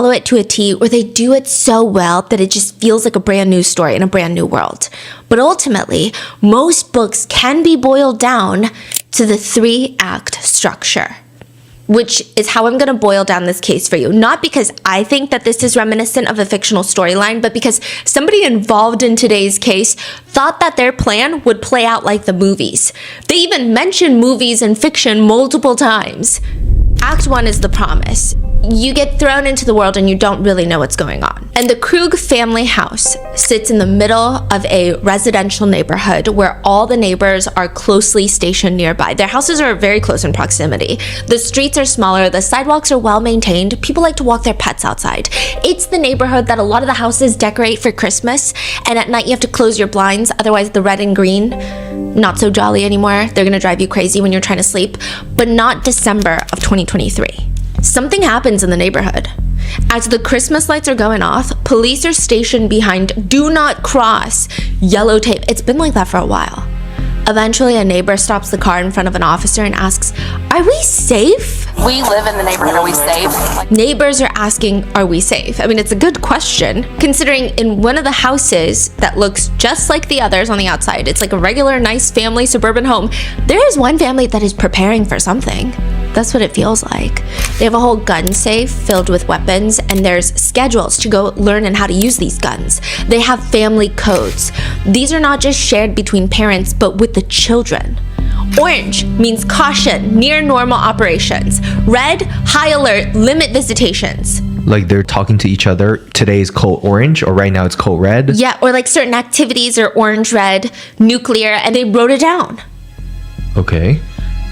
follow it to a T, or they do it so well that it just feels like a brand new story in a brand new world. But ultimately, most books can be boiled down to the 3-act structure, which is how I'm going to boil down this case for you. Not because I think that this is reminiscent of a fictional storyline, but because somebody involved in today's case thought that their plan would play out like the movies. They even mention movies and fiction multiple times. Act 1 is the promise. You get thrown into the world and you don't really know what's going on. And the Krug family house sits in the middle of a residential neighborhood where all the neighbors are closely stationed nearby. Their houses are very close in proximity. The streets are smaller, the sidewalks are well maintained, people like to walk their pets outside. It's the neighborhood that a lot of the houses decorate for Christmas, and at night you have to close your blinds, otherwise the red and green, not so jolly anymore. They're gonna drive you crazy when you're trying to sleep, but not December of 2023. Something happens in the neighborhood. As the Christmas lights are going off, police are stationed behind "Do Not Cross" yellow tape. It's been like that for a while. Eventually, a neighbor stops the car in front of an officer and asks, "Are we safe?" We live in the neighborhood. Are we safe? Neighbors are asking, "Are we safe?" I mean, it's a good question, considering in one of the houses that looks just like the others on the outside, it's like a regular, nice family suburban home, there is one family that is preparing for something. That's what it feels like. They have a whole gun safe filled with weapons, and there's schedules to go learn and how to use these guns. They have family codes. These are not just shared between parents, but with the children. Orange means caution, near normal operations. Red, high alert, limit visitations. Like they're talking to each other. Today is code orange, or right now it's code red. Yeah, or like certain activities are orange, red, nuclear, and they wrote it down. Okay.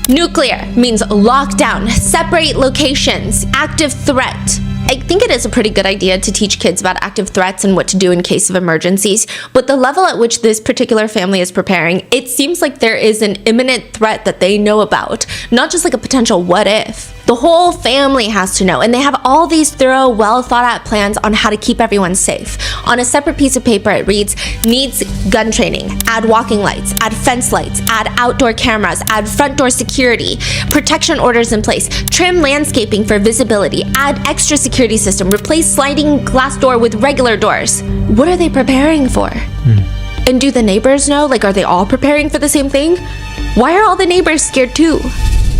Nuclear means lockdown, separate locations, active threat. I think it is a pretty good idea to teach kids about active threats and what to do in case of emergencies, but the level at which this particular family is preparing, it seems like there is an imminent threat that they know about, not just like a potential what if. The whole family has to know, and they have all these thorough, well thought out plans on how to keep everyone safe. On a separate piece of paper, it reads, needs gun training, add walking lights, add fence lights, add outdoor cameras, add front door security, protection orders in place, trim landscaping for visibility, add extra security system, replace sliding glass door with regular doors. What are they preparing for? And do the neighbors know? Like, are they all preparing for the same thing? Why are all the neighbors scared too?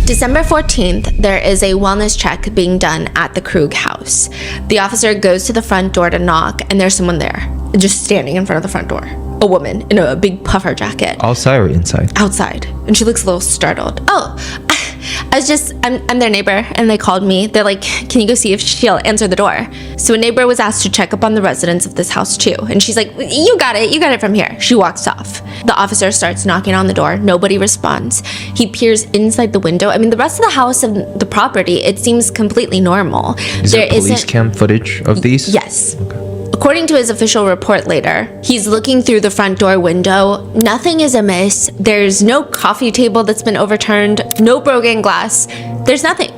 December 14th, there is a wellness check being done at the Krug house. The officer goes to the front door to knock, and there's someone there, just standing in front of the front door. A woman in a big puffer jacket. Outside or inside? Outside. And she looks a little startled. Oh, I'm their neighbor, and they called me. They're like, can you go see if she'll answer the door? So a neighbor was asked to check up on the residents of this house too. And she's like, you got it from here. She walks off. The officer starts knocking on the door. Nobody responds. He peers inside the window. I mean, the rest of the house and the property, it seems completely normal. Is there police cam footage of these? Yes. Okay. According to his official report later, he's looking through the front door window. Nothing is amiss. There's no coffee table that's been overturned, no broken glass. There's nothing.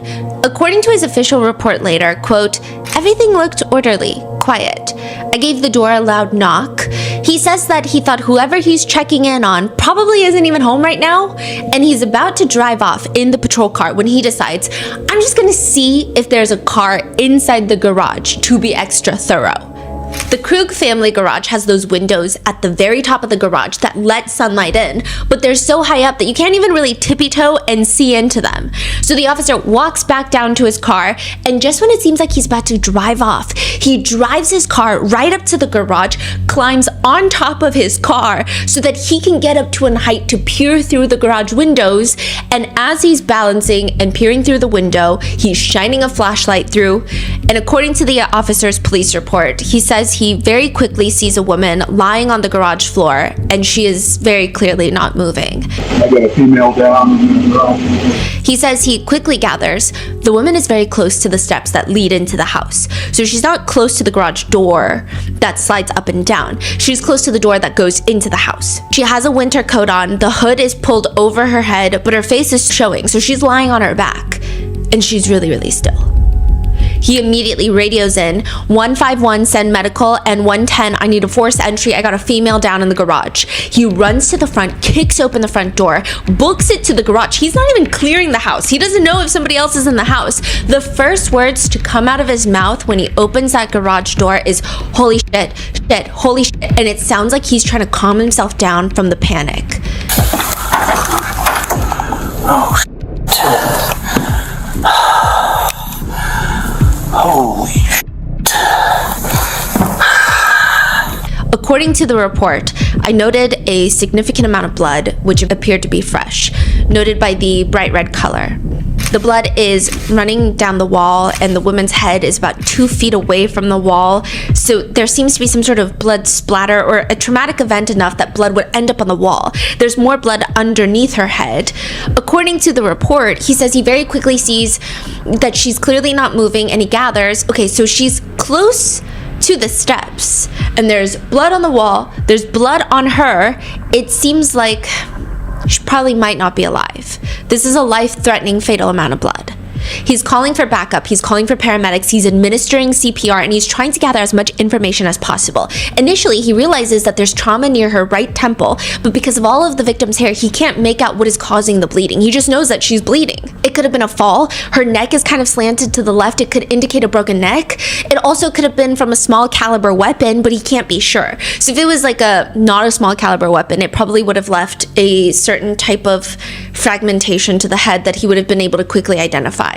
According to his official report later, quote, everything looked orderly, quiet. I gave the door a loud knock. He says that he thought whoever he's checking in on probably isn't even home right now, and he's about to drive off in the patrol car when he decides, I'm just gonna see if there's a car inside the garage to be extra thorough. The Krug family garage has those windows at the very top of the garage that let sunlight in, but they're so high up that you can't even really tippy-toe and see into them. So the officer walks back down to his car, and just when it seems like he's about to drive off, he drives his car right up to the garage, climbs on top of his car so that he can get up to a height to peer through the garage windows, and as he's balancing and peering through the window, he's shining a flashlight through, and according to the officer's police report, he says he very quickly sees a woman lying on the garage floor, and she is very clearly not moving. I got a female down. He says he quickly gathers the woman is very close to the steps that lead into the house. So she's not close to the garage door that slides up and down. She's close to the door that goes into the house. She has a winter coat on, the hood is pulled over her head, but her face is showing, so she's lying on her back, and she's really, really still. He immediately radios in 151, send medical, and 110, I need a forced entry. I got a female down in the garage. He runs to the front, kicks open the front door, books it to the garage. He's not even clearing the house. He doesn't know if somebody else is in the house. The first words to come out of his mouth when he opens that garage door is, holy shit, shit, holy shit. And it sounds like he's trying to calm himself down from the panic. Oh, shit. Holy shit. According to the report, I noted a significant amount of blood, which appeared to be fresh, noted by the bright red color. The blood is running down the wall, and the woman's head is about 2 feet away from the wall. So there seems to be some sort of blood splatter or a traumatic event enough that blood would end up on the wall. There's more blood underneath her head. According to the report, he says he very quickly sees that she's clearly not moving, and he gathers, okay, so she's close to the steps, and there's blood on the wall, there's blood on her. It seems like she probably might not be alive. This is a life-threatening, fatal amount of blood. He's calling for backup, he's calling for paramedics, he's administering CPR, and he's trying to gather as much information as possible. Initially, he realizes that there's trauma near her right temple, but because of all of the victim's hair, he can't make out what is causing the bleeding. He just knows that she's bleeding. It could have been a fall. Her neck is kind of slanted to the left. It could indicate a broken neck. It also could have been from a small caliber weapon, but he can't be sure. So if it was like not a small caliber weapon, it probably would have left a certain type of fragmentation to the head that he would have been able to quickly identify.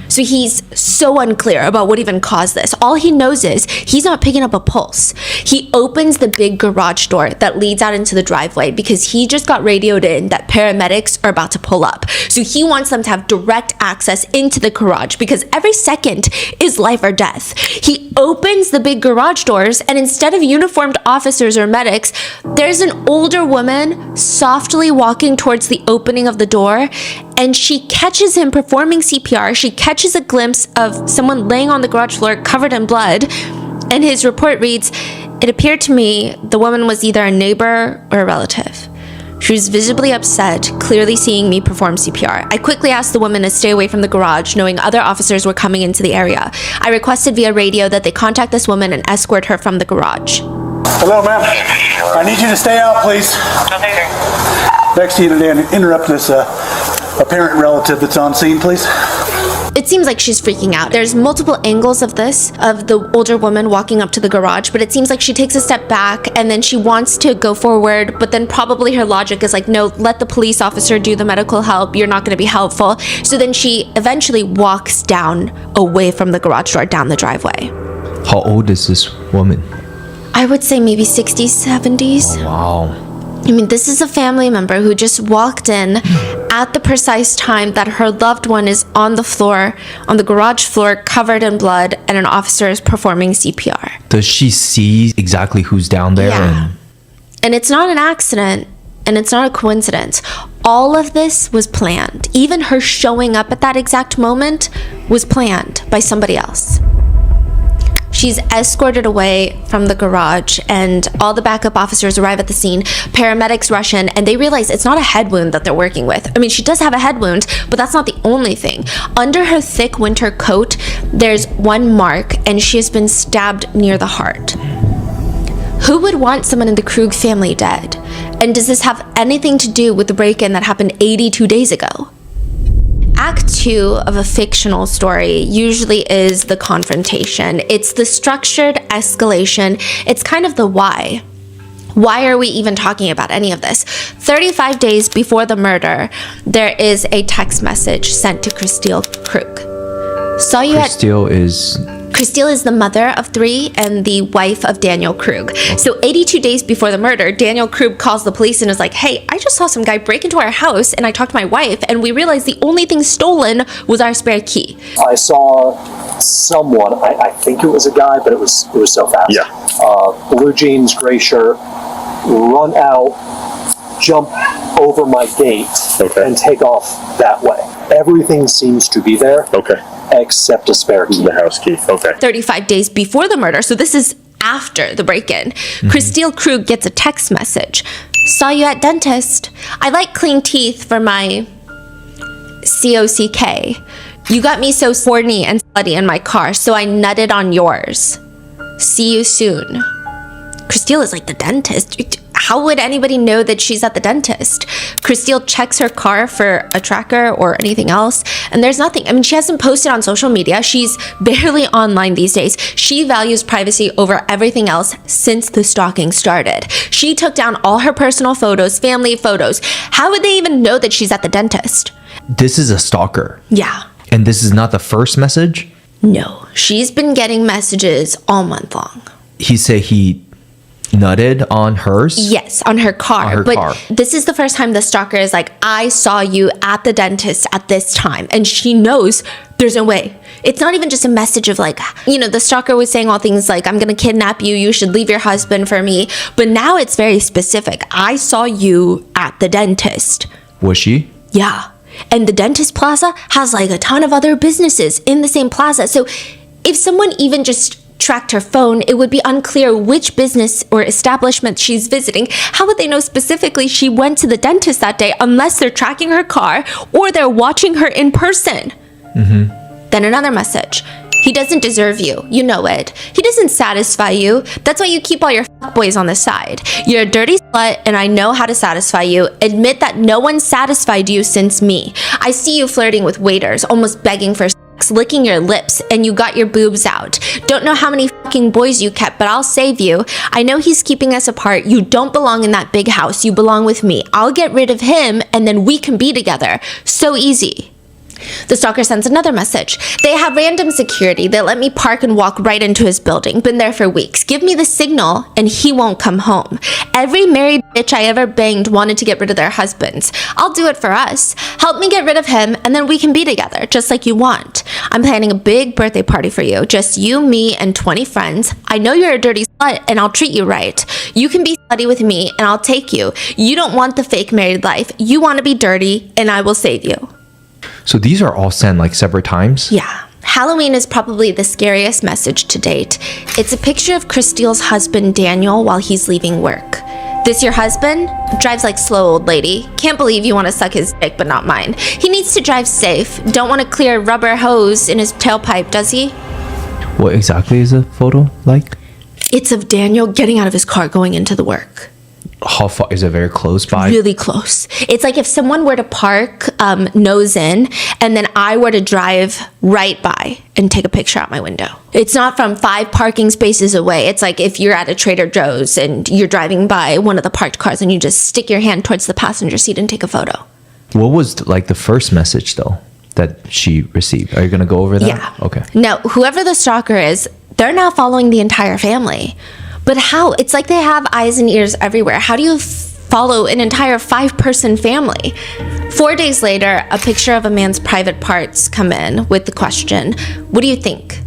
So he's so unclear about what even caused this. All he knows is he's not picking up a pulse. He opens the big garage door that leads out into the driveway because he just got radioed in that paramedics are about to pull up. So he wants them to have direct access into the garage because every second is life or death. He opens the big garage doors, and instead of uniformed officers or medics, there's an older woman softly walking towards the opening of the door, and she catches him performing CPR. She catches a glimpse of someone laying on the garage floor covered in blood, and his report reads, "It appeared to me the woman was either a neighbor or a relative. She was visibly upset, clearly seeing me perform CPR. I quickly asked the woman to stay away from the garage, knowing other officers were coming into the area. I requested via radio that they contact this woman and escort her from the garage." Hello, ma'am. I need you to stay out, please. Next to you today, and interrupt this apparent relative that's on scene, please. It seems like she's freaking out. There's multiple angles of this, of the older woman walking up to the garage, but it seems like she takes a step back and then she wants to go forward, but then probably her logic is like, no, let the police officer do the medical help. You're not going to be helpful. So then she eventually walks down away from the garage door down the driveway. How old is this woman? I would say maybe 60s, 70s. Oh, wow. I mean, this is a family member who just walked in at the precise time that her loved one is on the floor, on the garage floor, covered in blood, and an officer is performing CPR. Does she see exactly who's down there? Yeah. And it's not an accident, and it's not a coincidence. All of this was planned. Even her showing up at that exact moment was planned by somebody else. She's escorted away from the garage, and all the backup officers arrive at the scene. Paramedics rush in, and they realize it's not a head wound that they're working with. I mean, she does have a head wound, but that's not the only thing. Under her thick winter coat, there's one mark, and she has been stabbed near the heart. Who would want someone in the Krug family dead? And does this have anything to do with the break-in that happened 82 days ago? Act 2 of a fictional story usually is the confrontation. It's the structured escalation. It's kind of the why. Why are we even talking about any of this? 35 days before the murder, there is a text message sent to Christelle Krug. Christelle is the mother of 3 and the wife of Daniel Krug. So 82 days before the murder, Daniel Krug calls the police and is like, hey, I just saw some guy break into our house, and I talked to my wife, and we realized the only thing stolen was our spare key. I saw someone, I think it was a guy, but it was so fast. Yeah. Blue jeans, gray shirt, run out, jump over my gate, and take off that way. Everything seems to be there. Okay. Except a spare key. The house key. Okay. 35 days before the murder, so this is after the break-in. Christelle Krug gets a text message. Saw you at dentist. I like clean teeth for my COCK. You got me so horny and slutty in my car, so I nutted on yours. See you soon. Christelle is like the dentist. How would anybody know that she's at the dentist? Christelle checks her car for a tracker or anything else, and there's nothing. I mean, she hasn't posted on social media. She's barely online these days. She values privacy over everything else since the stalking started. She took down all her personal photos, family photos. How would they even know that she's at the dentist? This is a stalker. Yeah. And this is not the first message? No. She's been getting messages all month long. He said he nutted on hers? Yes, on her car. On her but car. This is the first time the stalker is like, I saw you at the dentist at this time. And she knows there's no way. It's not even just a message of like, you know, the stalker was saying all things like, I'm going to kidnap you. You should leave your husband for me. But now it's very specific. I saw you at the dentist. Was she? Yeah. And the dentist plaza has like a ton of other businesses in the same plaza. So if someone even just tracked her phone, it would be unclear which business or establishment she's visiting. How would they know specifically she went to the dentist that day unless they're tracking her car or they're watching her in person? Then another message. He doesn't deserve you. You know it. He doesn't satisfy you. That's why you keep all your fuckboys on the side. You're a dirty slut and I know how to satisfy you. Admit that no one satisfied you since me. I see you flirting with waiters, almost begging for sex, licking your lips, and you got your boobs out. Don't know how many fucking boys you kept, but I'll save you. I know he's keeping us apart. You don't belong in that big house. You belong with me. I'll get rid of him and then we can be together. So easy. The stalker sends another message. They have random security. They let me park and walk right into his building. Been there for weeks. Give me the signal and he won't come home. Every married bitch I ever banged wanted to get rid of their husbands. I'll do it for us. Help me get rid of him and then we can be together just like you want. I'm planning a big birthday party for you. Just you, me, and 20 friends. I know you're a dirty slut and I'll treat you right. You can be slutty with me and I'll take you. You don't want the fake married life. You want to be dirty and I will save you. So these are all sent like separate times? Yeah. Halloween is probably the scariest message to date. It's a picture of Christelle's husband, Daniel, while he's leaving work. This your husband? Drives like slow old lady. Can't believe you want to suck his dick, but not mine. He needs to drive safe. Don't want to clear rubber hose in his tailpipe, does he? What exactly is the photo like? It's of Daniel getting out of his car going into the work. How far? Is it very close by? Really close. It's like if someone were to park nose in and then I were to drive right by and take a picture out my window. It's not from 5 parking spaces away. It's like if you're at a Trader Joe's and you're driving by one of the parked cars and you just stick your hand towards the passenger seat and take a photo. What was like the first message though that she received? Are you going to go over that? Yeah. Okay. Now, whoever the stalker is, they're now following the entire family. But how? It's like they have eyes and ears everywhere. How do you follow an entire 5-person family? 4 days later, a picture of a man's private parts come in with the question, what do you think?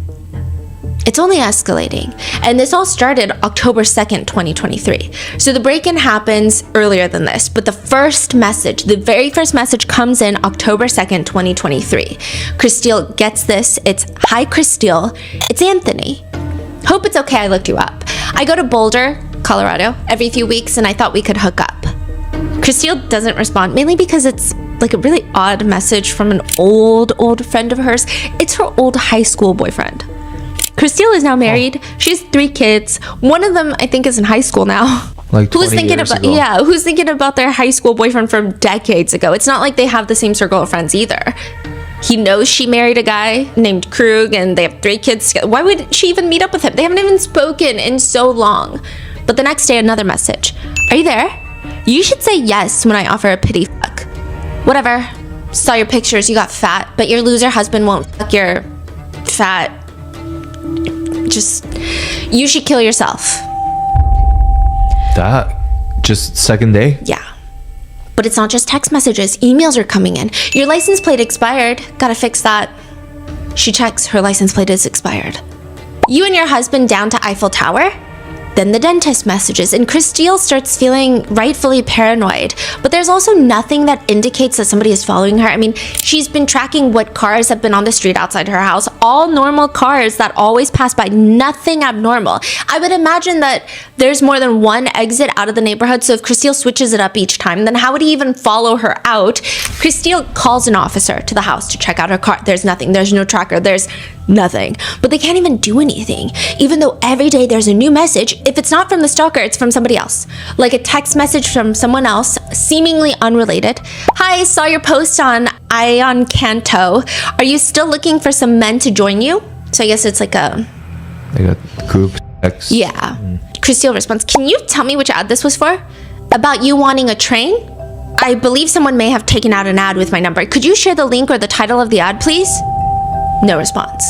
It's only escalating. And this all started October 2nd, 2023. So the break-in happens earlier than this, but the first message, the very first message comes in October 2nd, 2023. Christelle gets this. It's, hi, Christelle. It's Anthony. Hope it's okay I looked you up. I go to Boulder, Colorado, every few weeks, and I thought we could hook up. Christelle doesn't respond, mainly because it's like a really odd message from an old friend of hers. It's her old high school boyfriend. Christelle is now married. She has 3 kids. One of them, I think, is in high school now. Like 20 years ago. Yeah, who's thinking about their high school boyfriend from decades ago? It's not like they have the same circle of friends either. He knows she married a guy named Krug and they have 3 kids. Why would she even meet up with him? They haven't even spoken in so long. But the next day, another message. Are you there? You should say yes when I offer a pity fuck. Whatever. Saw your pictures, you got fat, but your loser husband won't fuck your fat. Just, you should kill yourself. That just second day? Yeah. But it's not just text messages. Emails are coming in. Your license plate expired. Gotta fix that. She checks. Her license plate is expired. You and your husband down to Eiffel Tower? Then the dentist messages, and Christelle starts feeling rightfully paranoid. But there's also nothing that indicates that somebody is following her. I mean, she's been tracking what cars have been on the street outside her house, all normal cars that always pass by, nothing abnormal. I would imagine that there's more than one exit out of the neighborhood, so if Christelle switches it up each time, then how would he even follow her out? Christelle calls an officer to the house to check out her car. There's nothing, there's no tracker, there's nothing. But they can't even do anything, even though every day there's a new message. If it's not from the stalker, it's from somebody else. Like a text message from someone else, seemingly unrelated. Hi, saw your post on Ion Canto. Are you still looking for some men to join you? So I guess it's like a group text. Yeah. Christelle responds, can you tell me which ad this was for? About you wanting a train? I believe someone may have taken out an ad with my number. Could you share the link or the title of the ad, please? No response.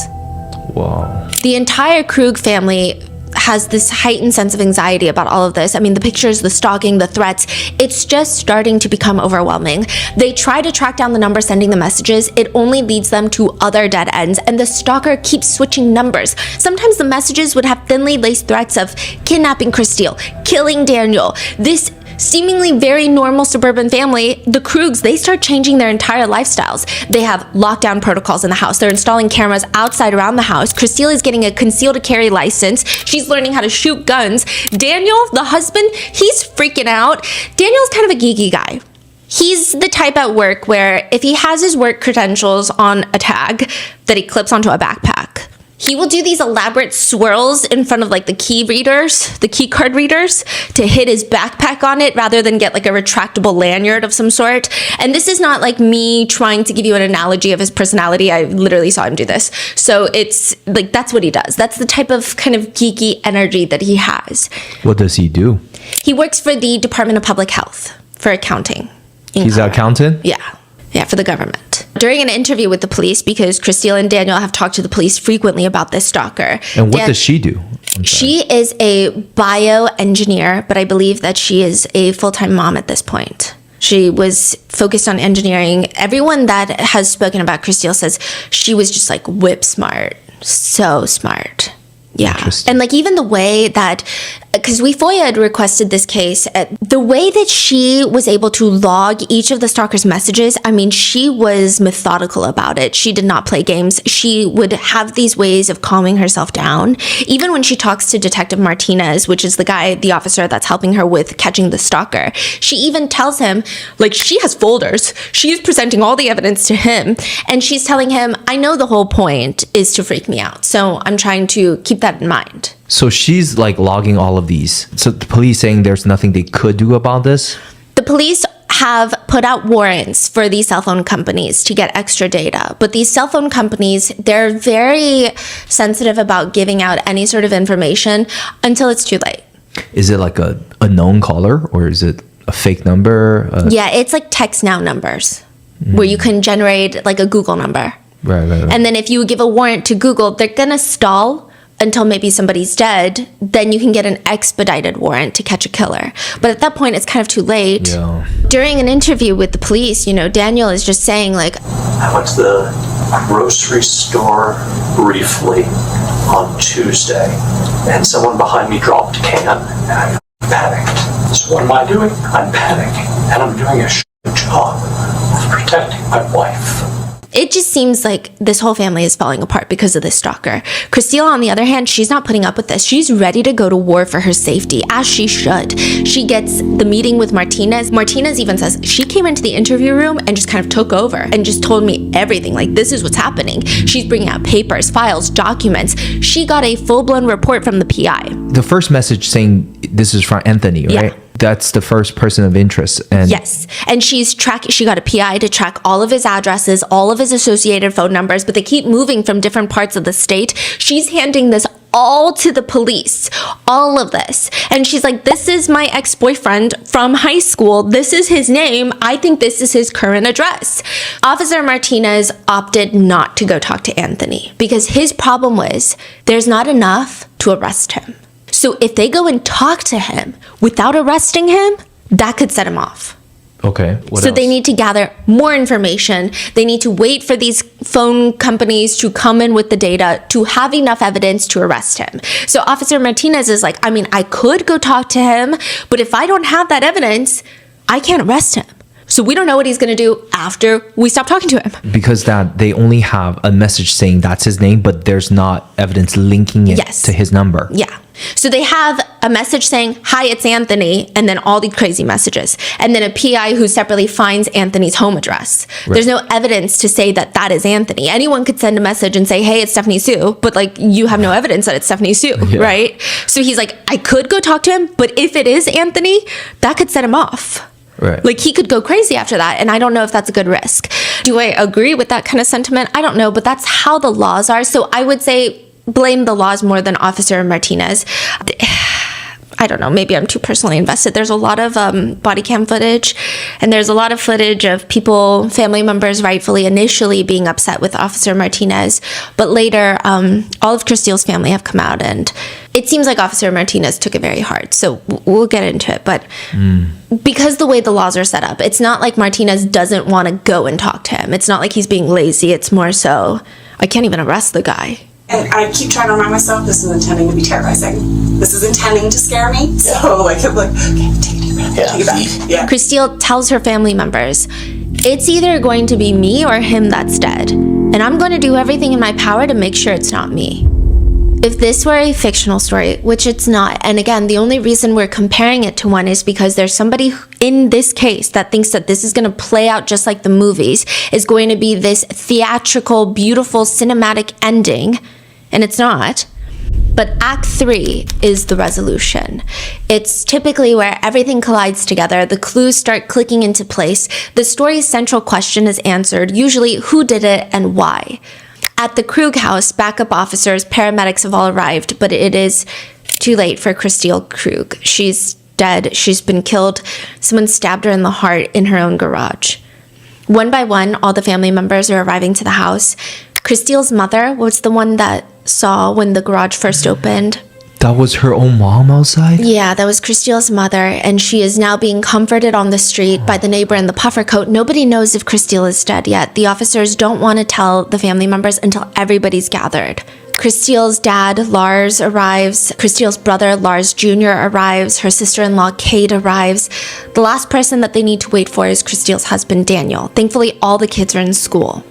Wow. The entire Krug family has this heightened sense of anxiety about all of this. I mean, the pictures, the stalking, the threats, it's just starting to become overwhelming. They try to track down the number sending the messages. It only leads them to other dead ends, and the stalker keeps switching numbers. Sometimes the messages would have thinly laced threats of kidnapping Christelle, killing Daniel. This seemingly very normal suburban family, the Krugs, they start changing their entire lifestyles. They have lockdown protocols in the house. They're installing cameras outside around the house. Christelle is getting a concealed carry license. She's learning how to shoot guns. Daniel, the husband, he's freaking out. Daniel's kind of a geeky guy. He's the type at work where if he has his work credentials on a tag that he clips onto a backpack, he will do these elaborate swirls in front of like the key readers, the key card readers, to hit his backpack on it rather than get like a retractable lanyard of some sort. And this is not like me trying to give you an analogy of his personality. I literally saw him do this. So it's like, that's what he does. That's the type of kind of geeky energy that he has. What does he do? He works for the Department of Public Health for accounting. He's an accountant? Yeah, for the government. During an interview with the police, because Christelle and Daniel have talked to the police frequently about this stalker. And what does she do? She is a bioengineer, but I believe that she is a full-time mom at this point. She was focused on engineering. Everyone that has spoken about Christelle says she was just like whip smart. So smart. Yeah. And like even the way that, because we FOIA had requested this case, the way that she was able to log each of the stalker's messages, I mean, she was methodical about it. She did not play games. She would have these ways of calming herself down. Even when she talks to Detective Martinez, which is the officer that's helping her with catching the stalker, she even tells him, like, she has folders. She's presenting all the evidence to him. And she's telling him, I know the whole point is to freak me out. So I'm trying to keep that in mind. So she's like logging all of these. So the police saying there's nothing they could do about this? The police have put out warrants for these cell phone companies to get extra data. But these cell phone companies, they're very sensitive about giving out any sort of information until it's too late. Is it like a known caller or is it a fake number? Yeah, it's like text now numbers where you can generate like a Google number. Right. And then if you give a warrant to Google, they're going to stall until maybe somebody's dead. Then you can get an expedited warrant to catch a killer. But at that point, it's kind of too late. Yeah. During an interview with the police, Daniel is just saying like, I went to the grocery store briefly on Tuesday, and someone behind me dropped a can, and I panicked. So what am I doing? I'm panicking, and I'm doing a job of protecting my wife. It just seems like this whole family is falling apart because of this stalker. Christelle, on the other hand, she's not putting up with this. She's ready to go to war for her safety, as she should. She gets the meeting with Martinez. Martinez even says she came into the interview room and just kind of took over and just told me everything. Like, this is what's happening. She's bringing out papers, files, documents. She got a full-blown report from the PI. The first message saying this is from Anthony, right? Yeah. That's the first person of interest. And yes. And she got a PI to track all of his addresses, all of his associated phone numbers, but they keep moving from different parts of the state. She's handing this all to the police, all of this. And she's like, this is my ex-boyfriend from high school. This is his name. I think this is his current address. Officer Martinez opted not to go talk to Anthony because his problem was there's not enough to arrest him. So if they go and talk to him without arresting him, that could set him off. Okay. What So else? they need to gather more information. They need to wait for these phone companies to come in with the data to have enough evidence to arrest him. So Officer Martinez is like, I mean, I could go talk to him, but if I don't have that evidence, I can't arrest him. So we don't know what he's going to do after we stop talking to him. Because that they only have a message saying that's his name, but there's not evidence linking it Yes. to his number. Yeah. So they have a message saying, hi, it's Anthony, and then all these crazy messages. And then a PI who separately finds Anthony's home address. Right. There's no evidence to say that that is Anthony. Anyone could send a message and say, hey, it's Stephanie Sue, but like you have no evidence that it's Stephanie Sue, right? So he's like, I could go talk to him, but if it is Anthony, that could set him off. Right. Like he could go crazy after that. And I don't know if that's a good risk. Do I agree with that kind of sentiment? I don't know, but that's how the laws are. So I would say blame the laws more than Officer Martinez. I don't know, maybe I'm too personally invested. There's a lot of body cam footage, and there's a lot of footage of people, family members rightfully initially being upset with Officer Martinez, but later all of Christiel's family have come out, and it seems like Officer Martinez took it very hard. So we'll get into it, but because the way the laws are set up, it's not like Martinez doesn't want to go and talk to him. It's not like he's being lazy. It's more so, I can't even arrest the guy. And I keep trying to remind myself, this is intending to be terrorizing. This is intending to scare me. So like, I'm like, okay, take a deep breath, take it back. Yeah. Christiel tells her family members, it's either going to be me or him that's dead. And I'm going to do everything in my power to make sure it's not me. If this were a fictional story, which it's not, and again, the only reason we're comparing it to one is because there's somebody in this case that thinks that this is going to play out just like the movies, is going to be this theatrical, beautiful, cinematic ending, and it's not. But Act 3 is the resolution. It's typically where everything collides together, the clues start clicking into place, the story's central question is answered, usually who did it and why. At the Krug house, backup officers, paramedics have all arrived, but it is too late for Christiel Krug. She's dead. She's been killed. Someone stabbed her in the heart in her own garage. One by one, all the family members are arriving to the house. Christiel's mother was the one that saw when the garage first opened. That was her own mom outside? Yeah, that was Christiel's mother, and she is now being comforted on the street by the neighbor in the puffer coat. Nobody knows if Christiel is dead yet. The officers don't want to tell the family members until everybody's gathered. Christiel's dad, Lars, arrives. Christiel's brother, Lars Jr., arrives. Her sister-in-law, Kate, arrives. The last person that they need to wait for is Christiel's husband, Daniel. Thankfully, all the kids are in school.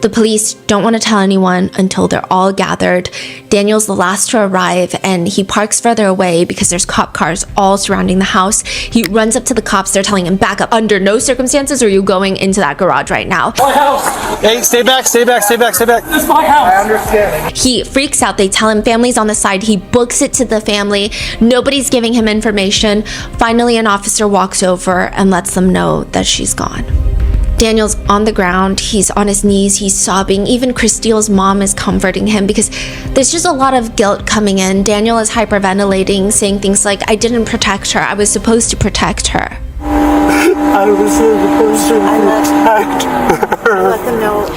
The police don't want to tell anyone until they're all gathered. Daniel's the last to arrive, and he parks further away because there's cop cars all surrounding the house. He runs up to the cops. They're telling him, back up. Under no circumstances are you going into that garage right now. My house. Hey, stay back, stay back, stay back, stay back. This is my house. I understand. He freaks out. They tell him family's on the side. He books it to the family. Nobody's giving him information. Finally, an officer walks over and lets them know that she's gone. Daniel's on the ground, he's on his knees, he's sobbing. Even Christiel's mom is comforting him because there's just a lot of guilt coming in. Daniel is hyperventilating, saying things like, I didn't protect her, I was supposed to protect her. I was supposed to protect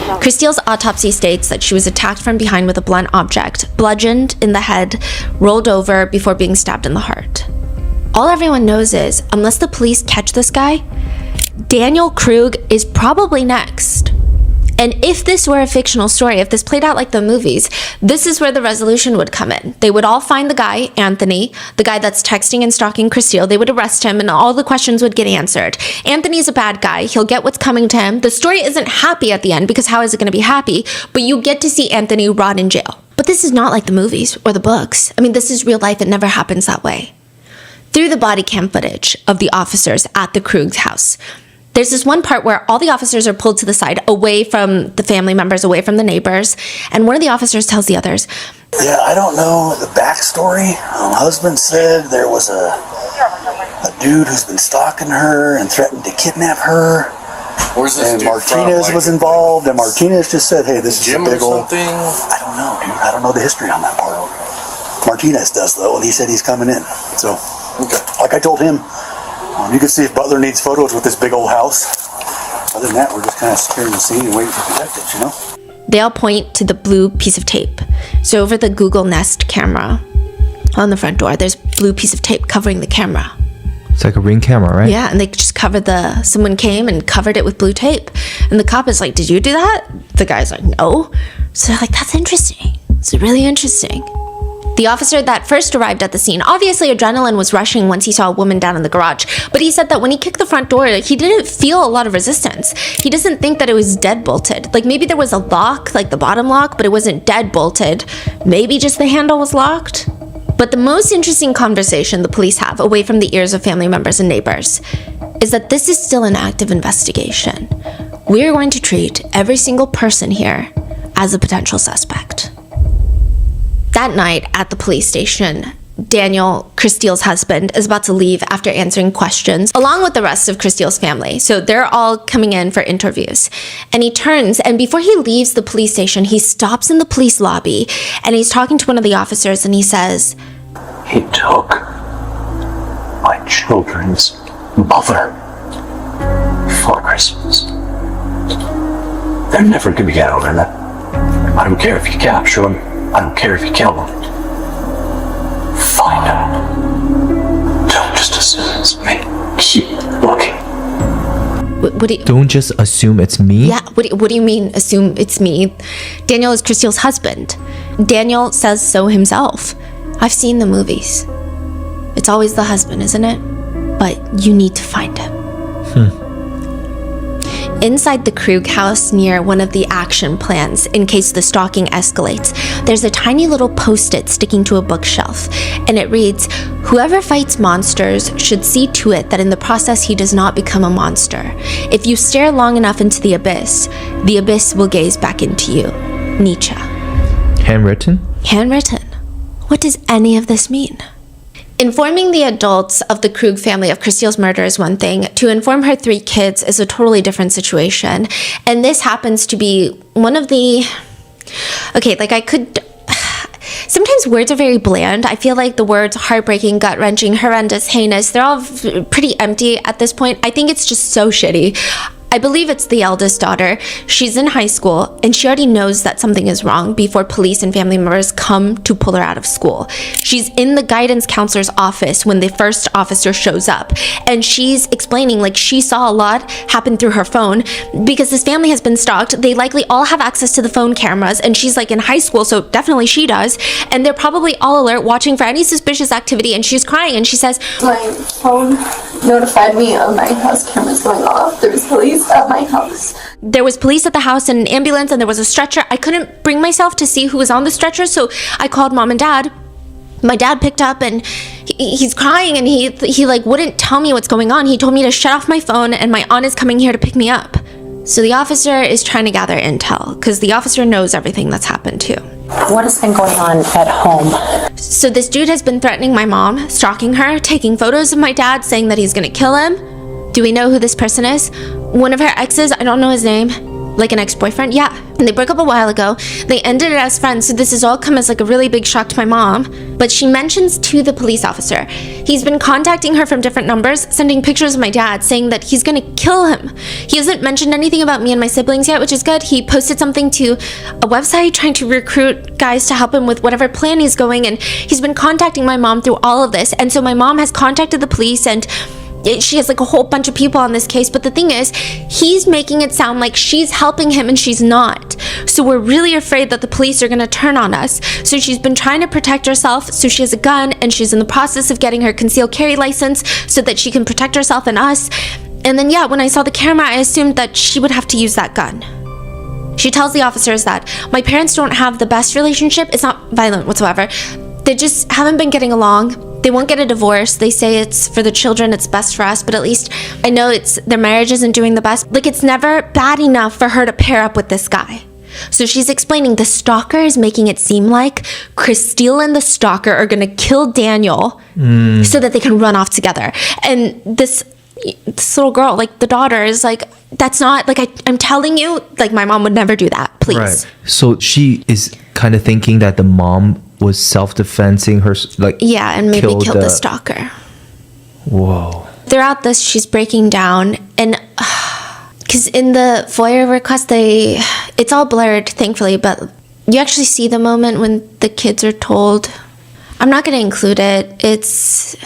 her. Christiel's autopsy states that she was attacked from behind with a blunt object, bludgeoned in the head, rolled over before being stabbed in the heart. All everyone knows is, unless the police catch this guy, Daniel Krug is probably next. And if this were a fictional story, if this played out like the movies, this is where the resolution would come in. They would all find the guy, Anthony, the guy that's texting and stalking Christiel. They would arrest him and all the questions would get answered. Anthony's a bad guy. He'll get what's coming to him. The story isn't happy at the end because how is it going to be happy? But you get to see Anthony rot in jail. But this is not like the movies or the books. I mean, this is real life. It never happens that way. Through the body cam footage of the officers at the Krug's house, there's this one part where all the officers are pulled to the side, away from the family members, away from the neighbors, and one of the officers tells the others, yeah, I don't know the backstory. Husband said there was a dude who's been stalking her and threatened to kidnap her. Where's this and dude Martinez from? was involved, and Martinez just said, hey, this is a big old... something? I don't know, dude. I don't know the history on that part. Martinez does, though, and he said he's coming in. So, like I told him, you can see if Butler needs photos with this big old house. Other than that, we're just kind of securing the scene and waiting for detectives, you know? They all point to the blue piece of tape. So over the Google Nest camera on the front door, there's a blue piece of tape covering the camera. It's like a Ring camera, right? Yeah, and they just covered someone came and covered it with blue tape. And the cop is like, did you do that? The guy's like, no. So they're like, that's interesting. It's really interesting. The officer that first arrived at the scene, obviously adrenaline was rushing once he saw a woman down in the garage, but he said that when he kicked the front door, he didn't feel a lot of resistance. He doesn't think that it was dead bolted. Like maybe there was a lock, like the bottom lock, but it wasn't dead bolted. Maybe just the handle was locked. But the most interesting conversation the police have, away from the ears of family members and neighbors, is that this is still an active investigation. We're going to treat every single person here as a potential suspect. That night at the police station, Daniel, Christiel's husband, is about to leave after answering questions, along with the rest of Christiel's family. So they're all coming in for interviews. And he turns, and before he leaves the police station, he stops in the police lobby, and he's talking to one of the officers, and he says, He took my children's mother for Christmas. They're never gonna get over that. I don't care if you capture them. I don't care if you kill them. Find out. Don't just assume it's me. Keep looking. what do you... Don't just assume it's me. Yeah, what do you mean, assume it's me? Daniel is Christiel's husband. Daniel says so himself. I've seen the movies. It's always the husband, isn't it? But you need to find him. Inside the Krug house near one of the action plans, in case the stalking escalates, there's a tiny little post-it sticking to a bookshelf, and it reads, "Whoever fights monsters should see to it that in the process he does not become a monster. If you stare long enough into the abyss will gaze back into you." Nietzsche. Handwritten? Handwritten. What does any of this mean? Informing the adults of the Krug family of Christiel's murder is one thing. To inform her 3 kids is a totally different situation. And this happens to be one of the... Okay, like I could... Sometimes words are very bland. I feel like the words heartbreaking, gut-wrenching, horrendous, heinous, they're all pretty empty at this point. I think it's just so shitty. I believe it's the eldest daughter. She's in high school, and she already knows that something is wrong before police and family members come to pull her out of school. She's in the guidance counselor's office when the first officer shows up, and she's explaining like she saw a lot happen through her phone because this family has been stalked. They likely all have access to the phone cameras, and she's like in high school, so definitely she does, and they're probably all alert watching for any suspicious activity, and she's crying, and she says, My phone notified me of my house cameras going off. There was police at my house. There was police at the house and an ambulance, and there was a stretcher. I couldn't bring myself to see who was on the stretcher, so I called mom and dad. My dad picked up, and he's crying, and he like wouldn't tell me what's going on. He told me to shut off my phone, and my aunt is coming here to pick me up. So the officer is trying to gather intel because the officer knows everything that's happened too. What has been going on at home? So this dude has been threatening my mom, stalking her, taking photos of my dad, saying that he's gonna kill him. Do we know who this person is? One of her exes, I don't know his name. Like an ex-boyfriend? Yeah. And they broke up a while ago. They ended it as friends, so this has all come as like a really big shock to my mom. But she mentions to the police officer, he's been contacting her from different numbers, sending pictures of my dad, saying that he's gonna kill him. He hasn't mentioned anything about me and my siblings yet, which is good. He posted something to a website trying to recruit guys to help him with whatever plan he's going, and he's been contacting my mom through all of this. And so my mom has contacted the police, and she has like a whole bunch of people on this case, but the thing is, he's making it sound like she's helping him and she's not. So we're really afraid that the police are gonna turn on us. So she's been trying to protect herself, so she has a gun, and she's in the process of getting her concealed carry license so that she can protect herself and us. And then yeah, when I saw the camera, I assumed that she would have to use that gun. She tells the officers that my parents don't have the best relationship. It's not violent whatsoever. They just haven't been getting along. They won't get a divorce. They say it's for the children, it's best for us, but at least I know their marriage isn't doing the best. Like, it's never bad enough for her to pair up with this guy. So she's explaining the stalker is making it seem like Christiel and the stalker are gonna kill Daniel so that they can run off together. And this little girl, like the daughter, is like, that's not, like, I'm telling you, like, my mom would never do that, please. Right. So she is kind of thinking that the mom was self-defensing her, like, yeah, and maybe killed the stalker. Whoa. Throughout this, she's breaking down, and because in the FOIA request, it's all blurred, thankfully, but you actually see the moment when the kids are told. I'm not going to include it. It's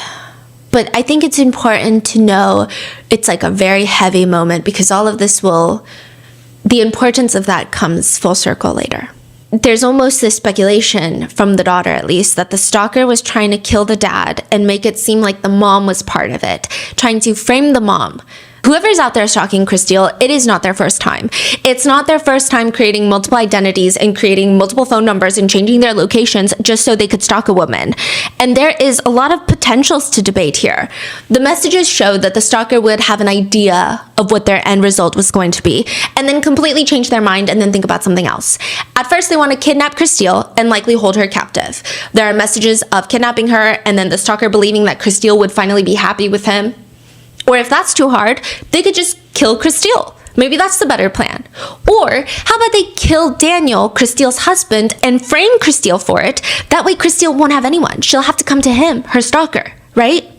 But I think it's important to know it's like a very heavy moment because all of this the importance of that comes full circle later. There's almost this speculation, from the daughter at least, that the stalker was trying to kill the dad and make it seem like the mom was part of it, trying to frame the mom. Whoever's out there stalking Christelle, it is not their first time. It's not their first time creating multiple identities and creating multiple phone numbers and changing their locations just so they could stalk a woman. And there is a lot of potentials to debate here. The messages show that the stalker would have an idea of what their end result was going to be and then completely change their mind and then think about something else. At first, they want to kidnap Christelle and likely hold her captive. There are messages of kidnapping her and then the stalker believing that Christelle would finally be happy with him. Or if that's too hard, they could just kill Christelle. Maybe that's the better plan. Or how about they kill Daniel, Christelle's husband, and frame Christelle for it? That way Christelle won't have anyone. She'll have to come to him, her stalker, right?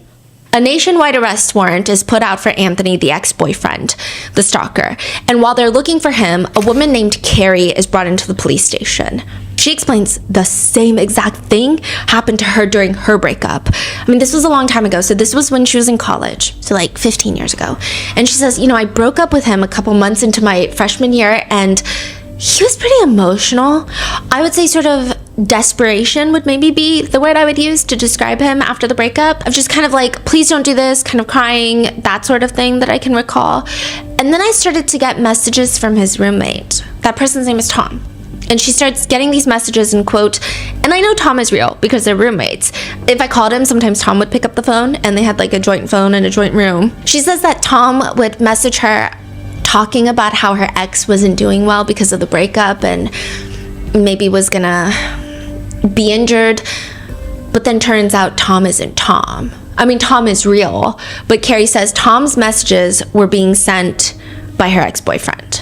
A nationwide arrest warrant is put out for Anthony, the ex-boyfriend, the stalker. And while they're looking for him, a woman named Carrie is brought into the police station. She explains the same exact thing happened to her during her breakup. I mean, this was a long time ago, so this was when she was in college, so like 15 years ago. And she says, I broke up with him a couple months into my freshman year, and he was pretty emotional. I would say sort of desperation would maybe be the word I would use to describe him after the breakup. Of just kind of like, please don't do this, kind of crying, that sort of thing that I can recall. And then I started to get messages from his roommate. That person's name is Tom. And she starts getting these messages and quote, and I know Tom is real because they're roommates. If I called him, sometimes Tom would pick up the phone and they had like a joint phone in a joint room. She says that Tom would message her talking about how her ex wasn't doing well because of the breakup and maybe was gonna be injured. But then turns out Tom isn't Tom. I mean, Tom is real, but Carrie says Tom's messages were being sent by her ex-boyfriend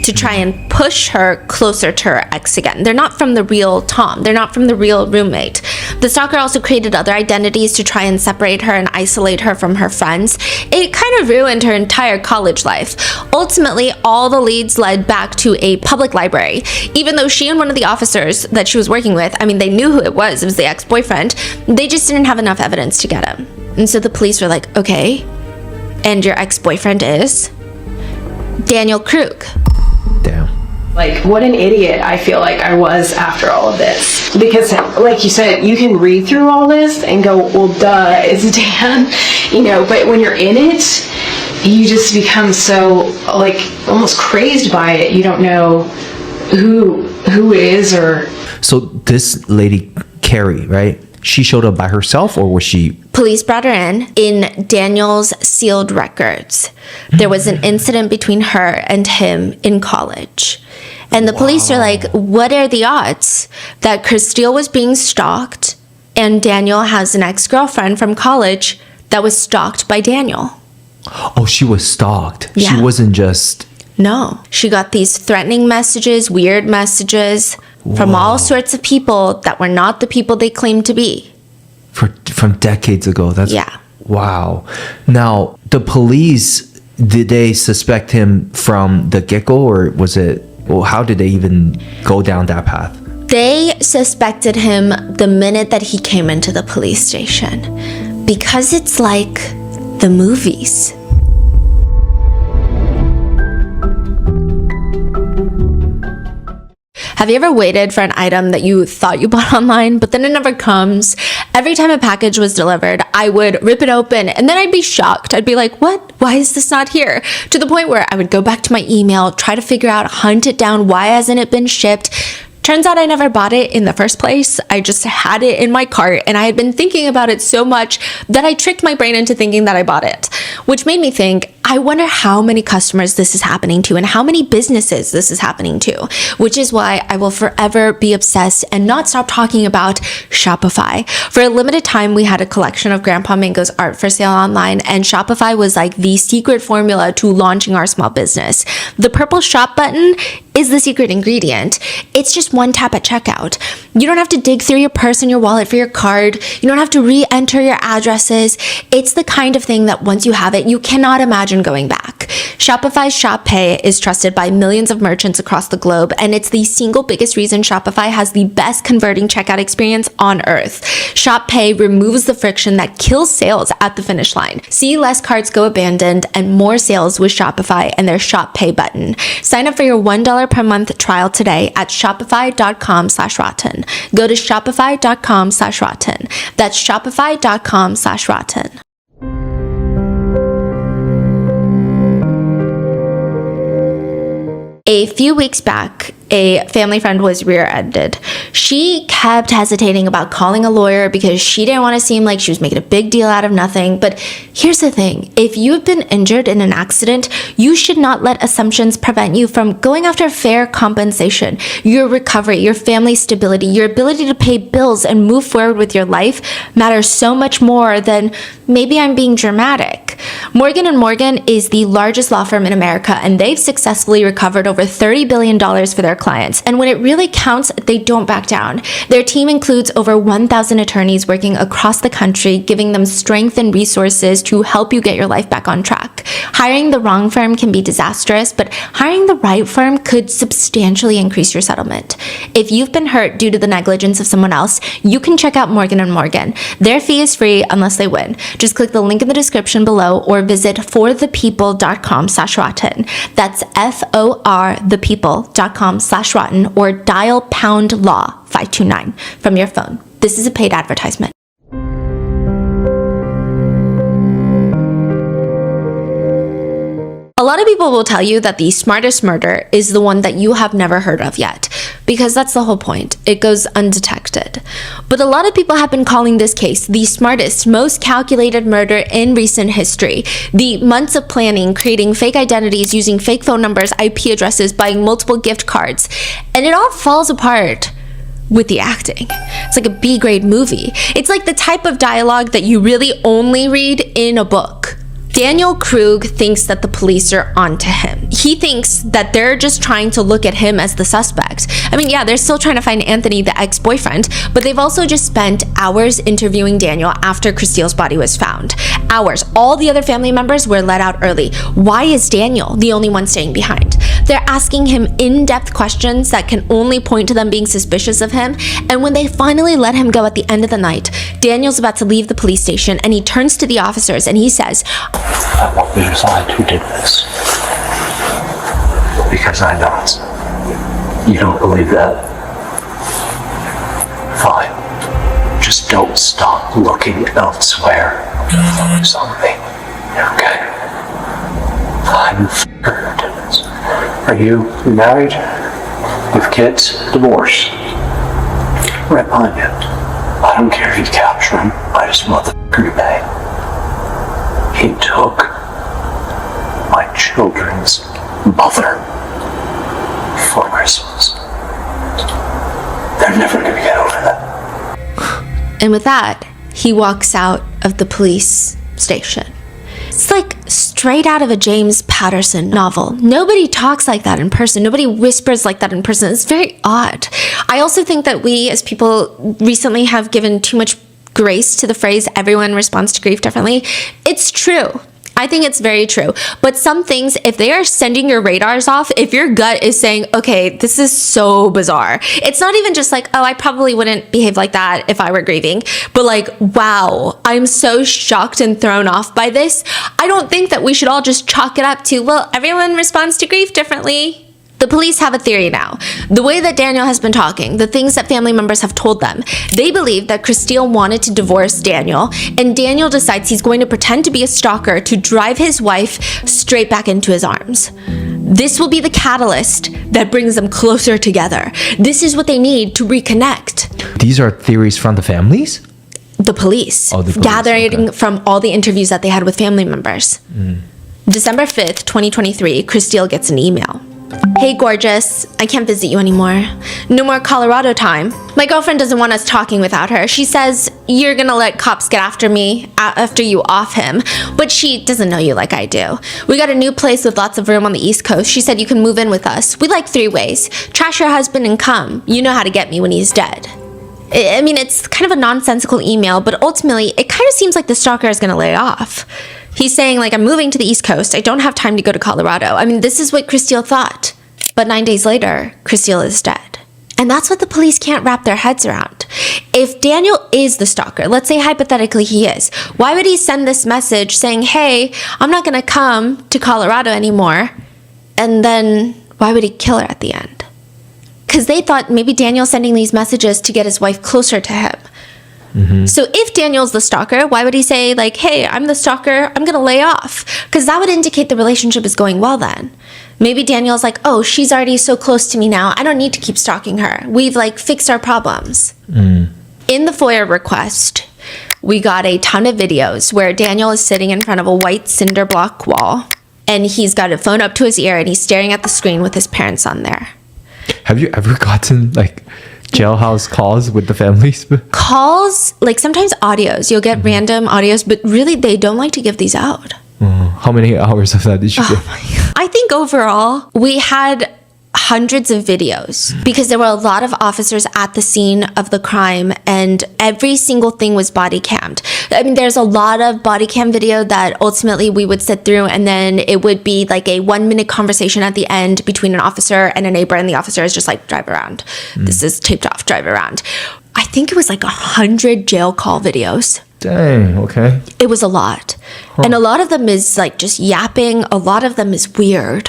to try and push her closer to her ex again. They're not from the real Tom. They're not from the real roommate. The stalker also created other identities to try and separate her and isolate her from her friends. It kind of ruined her entire college life. Ultimately, all the leads led back to a public library. Even though she and one of the officers that she was working with, I mean, they knew who it was the ex-boyfriend, they just didn't have enough evidence to get him. And so the police were like, okay, and your ex-boyfriend is Daniel Krug. Damn. Like, what an idiot I feel like I was after all of this. Because, like you said, you can read through all this and go, well, duh, it's Dan, but when you're in it, you just become so, like, almost crazed by it. You don't know who it is or... So this lady, Carrie, right? She showed up by herself, or was she... Police brought her in Daniel's sealed records. There was an incident between her and him in college. And the police are like, what are the odds that Christelle was being stalked and Daniel has an ex-girlfriend from college that was stalked by Daniel? Oh, she was stalked. Yeah. She wasn't just... No. She got these threatening messages, weird messages from all sorts of people that were not the people they claimed to be. From decades ago. That's... Yeah. Wow. Now, the police, did they suspect him from the get-go, or was it... Well, how did they even go down that path? They suspected him the minute that he came into the police station. Because it's like the movies. Have you ever waited for an item that you thought you bought online, but then it never comes? Every time a package was delivered, I would rip it open and then I'd be shocked. I'd be like, what? Why is this not here? To the point where I would go back to my email, try to figure out, hunt it down. Why hasn't it been shipped? Turns out I never bought it in the first place. I just had it in my cart and I had been thinking about it so much that I tricked my brain into thinking that I bought it, which made me think, I wonder how many customers this is happening to and how many businesses this is happening to, which is why I will forever be obsessed and not stop talking about Shopify. For a limited time, we had a collection of Grandpa Mango's art for sale online, and Shopify was like the secret formula to launching our small business. The purple shop button is the secret ingredient. It's just one tap at checkout. You don't have to dig through your purse and your wallet for your card. You don't have to re-enter your addresses. It's the kind of thing that once you have it, you cannot imagine going back. Shopify's Shop Pay is trusted by millions of merchants across the globe, and it's the single biggest reason Shopify has the best converting checkout experience on earth. Shop Pay removes the friction that kills sales at the finish line. See less carts go abandoned and more sales with Shopify and their Shop Pay button. Sign up for your $1 per month trial today at shopify.com/rotten. Go to shopify.com/rotten. That's shopify.com/rotten. A few weeks back, a family friend was rear-ended. She kept hesitating about calling a lawyer because she didn't want to seem like she was making a big deal out of nothing. But here's the thing. If you've been injured in an accident, you should not let assumptions prevent you from going after fair compensation. Your recovery, your family stability, your ability to pay bills and move forward with your life matters so much more than maybe I'm being dramatic. Morgan & Morgan is the largest law firm in America, and they've successfully recovered over $30 billion for their clients. And when it really counts, they don't back down. Their team includes over 1,000 attorneys working across the country, giving them strength and resources to help you get your life back on track. Hiring the wrong firm can be disastrous, but hiring the right firm could substantially increase your settlement. If you've been hurt due to the negligence of someone else, you can check out Morgan & Morgan. Their fee is free unless they win. Just click the link in the description below or visit forthepeople.com/rotten. That's forthepeople.com/rotten or dial #law 529 from your phone. This is a paid advertisement. A lot of people will tell you that the smartest murder is the one that you have never heard of yet, because that's the whole point. It goes undetected. But a lot of people have been calling this case the smartest, most calculated murder in recent history. The months of planning, creating fake identities, using fake phone numbers, IP addresses, buying multiple gift cards, and it all falls apart with the acting. It's like a B-grade movie. It's like the type of dialogue that you really only read in a book. Daniel Krug thinks that the police are onto him. He thinks that they're just trying to look at him as the suspect. I mean, yeah, they're still trying to find Anthony, the ex-boyfriend, but they've also just spent hours interviewing Daniel after Christile's body was found. Hours. All the other family members were let out early. Why is Daniel the only one staying behind? They're asking him in-depth questions that can only point to them being suspicious of him, and when they finally let him go at the end of the night, Daniel's about to leave the police station, and he turns to the officers and he says, I want to decide who did this. Because I know it. You don't believe that? Fine. Just don't stop looking elsewhere. Focus on me. Okay? I'm f***ing did this. Are you married? With kids? Divorced? Right behind you. I don't care if you capture him. I just want the f***er to pay. He took my children's mother for Christmas. They're never gonna get over that. And with that, he walks out of the police station. It's like straight out of a James Patterson novel. Nobody talks like that in person. Nobody whispers like that in person. It's very odd. I also think that we as people recently have given too much grace to the phrase everyone responds to grief differently. It's true. I think it's very true. But some things, if they are sending your radars off, if your gut is saying, okay, this is so bizarre. It's not even just like, oh, I probably wouldn't behave like that if I were grieving. But like, wow, I'm so shocked and thrown off by this. I don't think that we should all just chalk it up to, well, everyone responds to grief differently. The police have a theory now. The way that Daniel has been talking, the things that family members have told them, they believe that Christile wanted to divorce Daniel, and Daniel decides he's going to pretend to be a stalker to drive his wife straight back into his arms. This will be the catalyst that brings them closer together. This is what they need to reconnect. These are theories from the families? The police. Oh, the police. Gathering Okay. from all the interviews that they had with family members. December 5th, 2023, Christile gets an email. Hey, gorgeous, I can't visit you anymore. No more Colorado time. My girlfriend doesn't want us talking without her. She says you're gonna let cops get after me after you off him, but she doesn't know you like I do. We got a new place with lots of room on the East Coast. She said you can move in with us. We like 3 ways. Trash your husband and come. You know how to get me when he's dead. I mean, it's kind of a nonsensical email, but ultimately, it kind of seems like the stalker is gonna lay off. He's saying, like, I'm moving to the East Coast. I don't have time to go to Colorado. I mean, this is what Christelle thought. But 9 days later, Christelle is dead. And that's what the police can't wrap their heads around. If Daniel is the stalker, let's say hypothetically he is, why would he send this message saying, hey, I'm not gonna come to Colorado anymore? And then why would he kill her at the end? Because they thought maybe Daniel's sending these messages to get his wife closer to him. So if Daniel's the stalker, why would he say, like, hey, I'm the stalker, I'm gonna lay off? Because that would indicate the relationship is going well then. Maybe Daniel's like, oh, she's already so close to me now, I don't need to keep stalking her. We've, like, fixed our problems. In the FOIA request, we got a ton of videos where Daniel is sitting in front of a white cinder block wall, and he's got a phone up to his ear, and he's staring at the screen with his parents on there. Have you ever gotten, like, jailhouse calls with the families? Calls, like sometimes audios. You'll get random audios, but really they don't like to give these out. How many hours of that did you get? I think overall we had hundreds of videos because there were a lot of officers at the scene of the crime and every single thing was body cammed. I mean, there's a lot of body cam video that ultimately we would sit through and then it would be like a 1-minute conversation at the end between an officer and a neighbor, and the officer is just like, drive around. This is taped off, drive around. I think it was like 100 jail call videos. Dang, okay. It was a lot. And a lot of them is like just yapping. A lot of them is weird.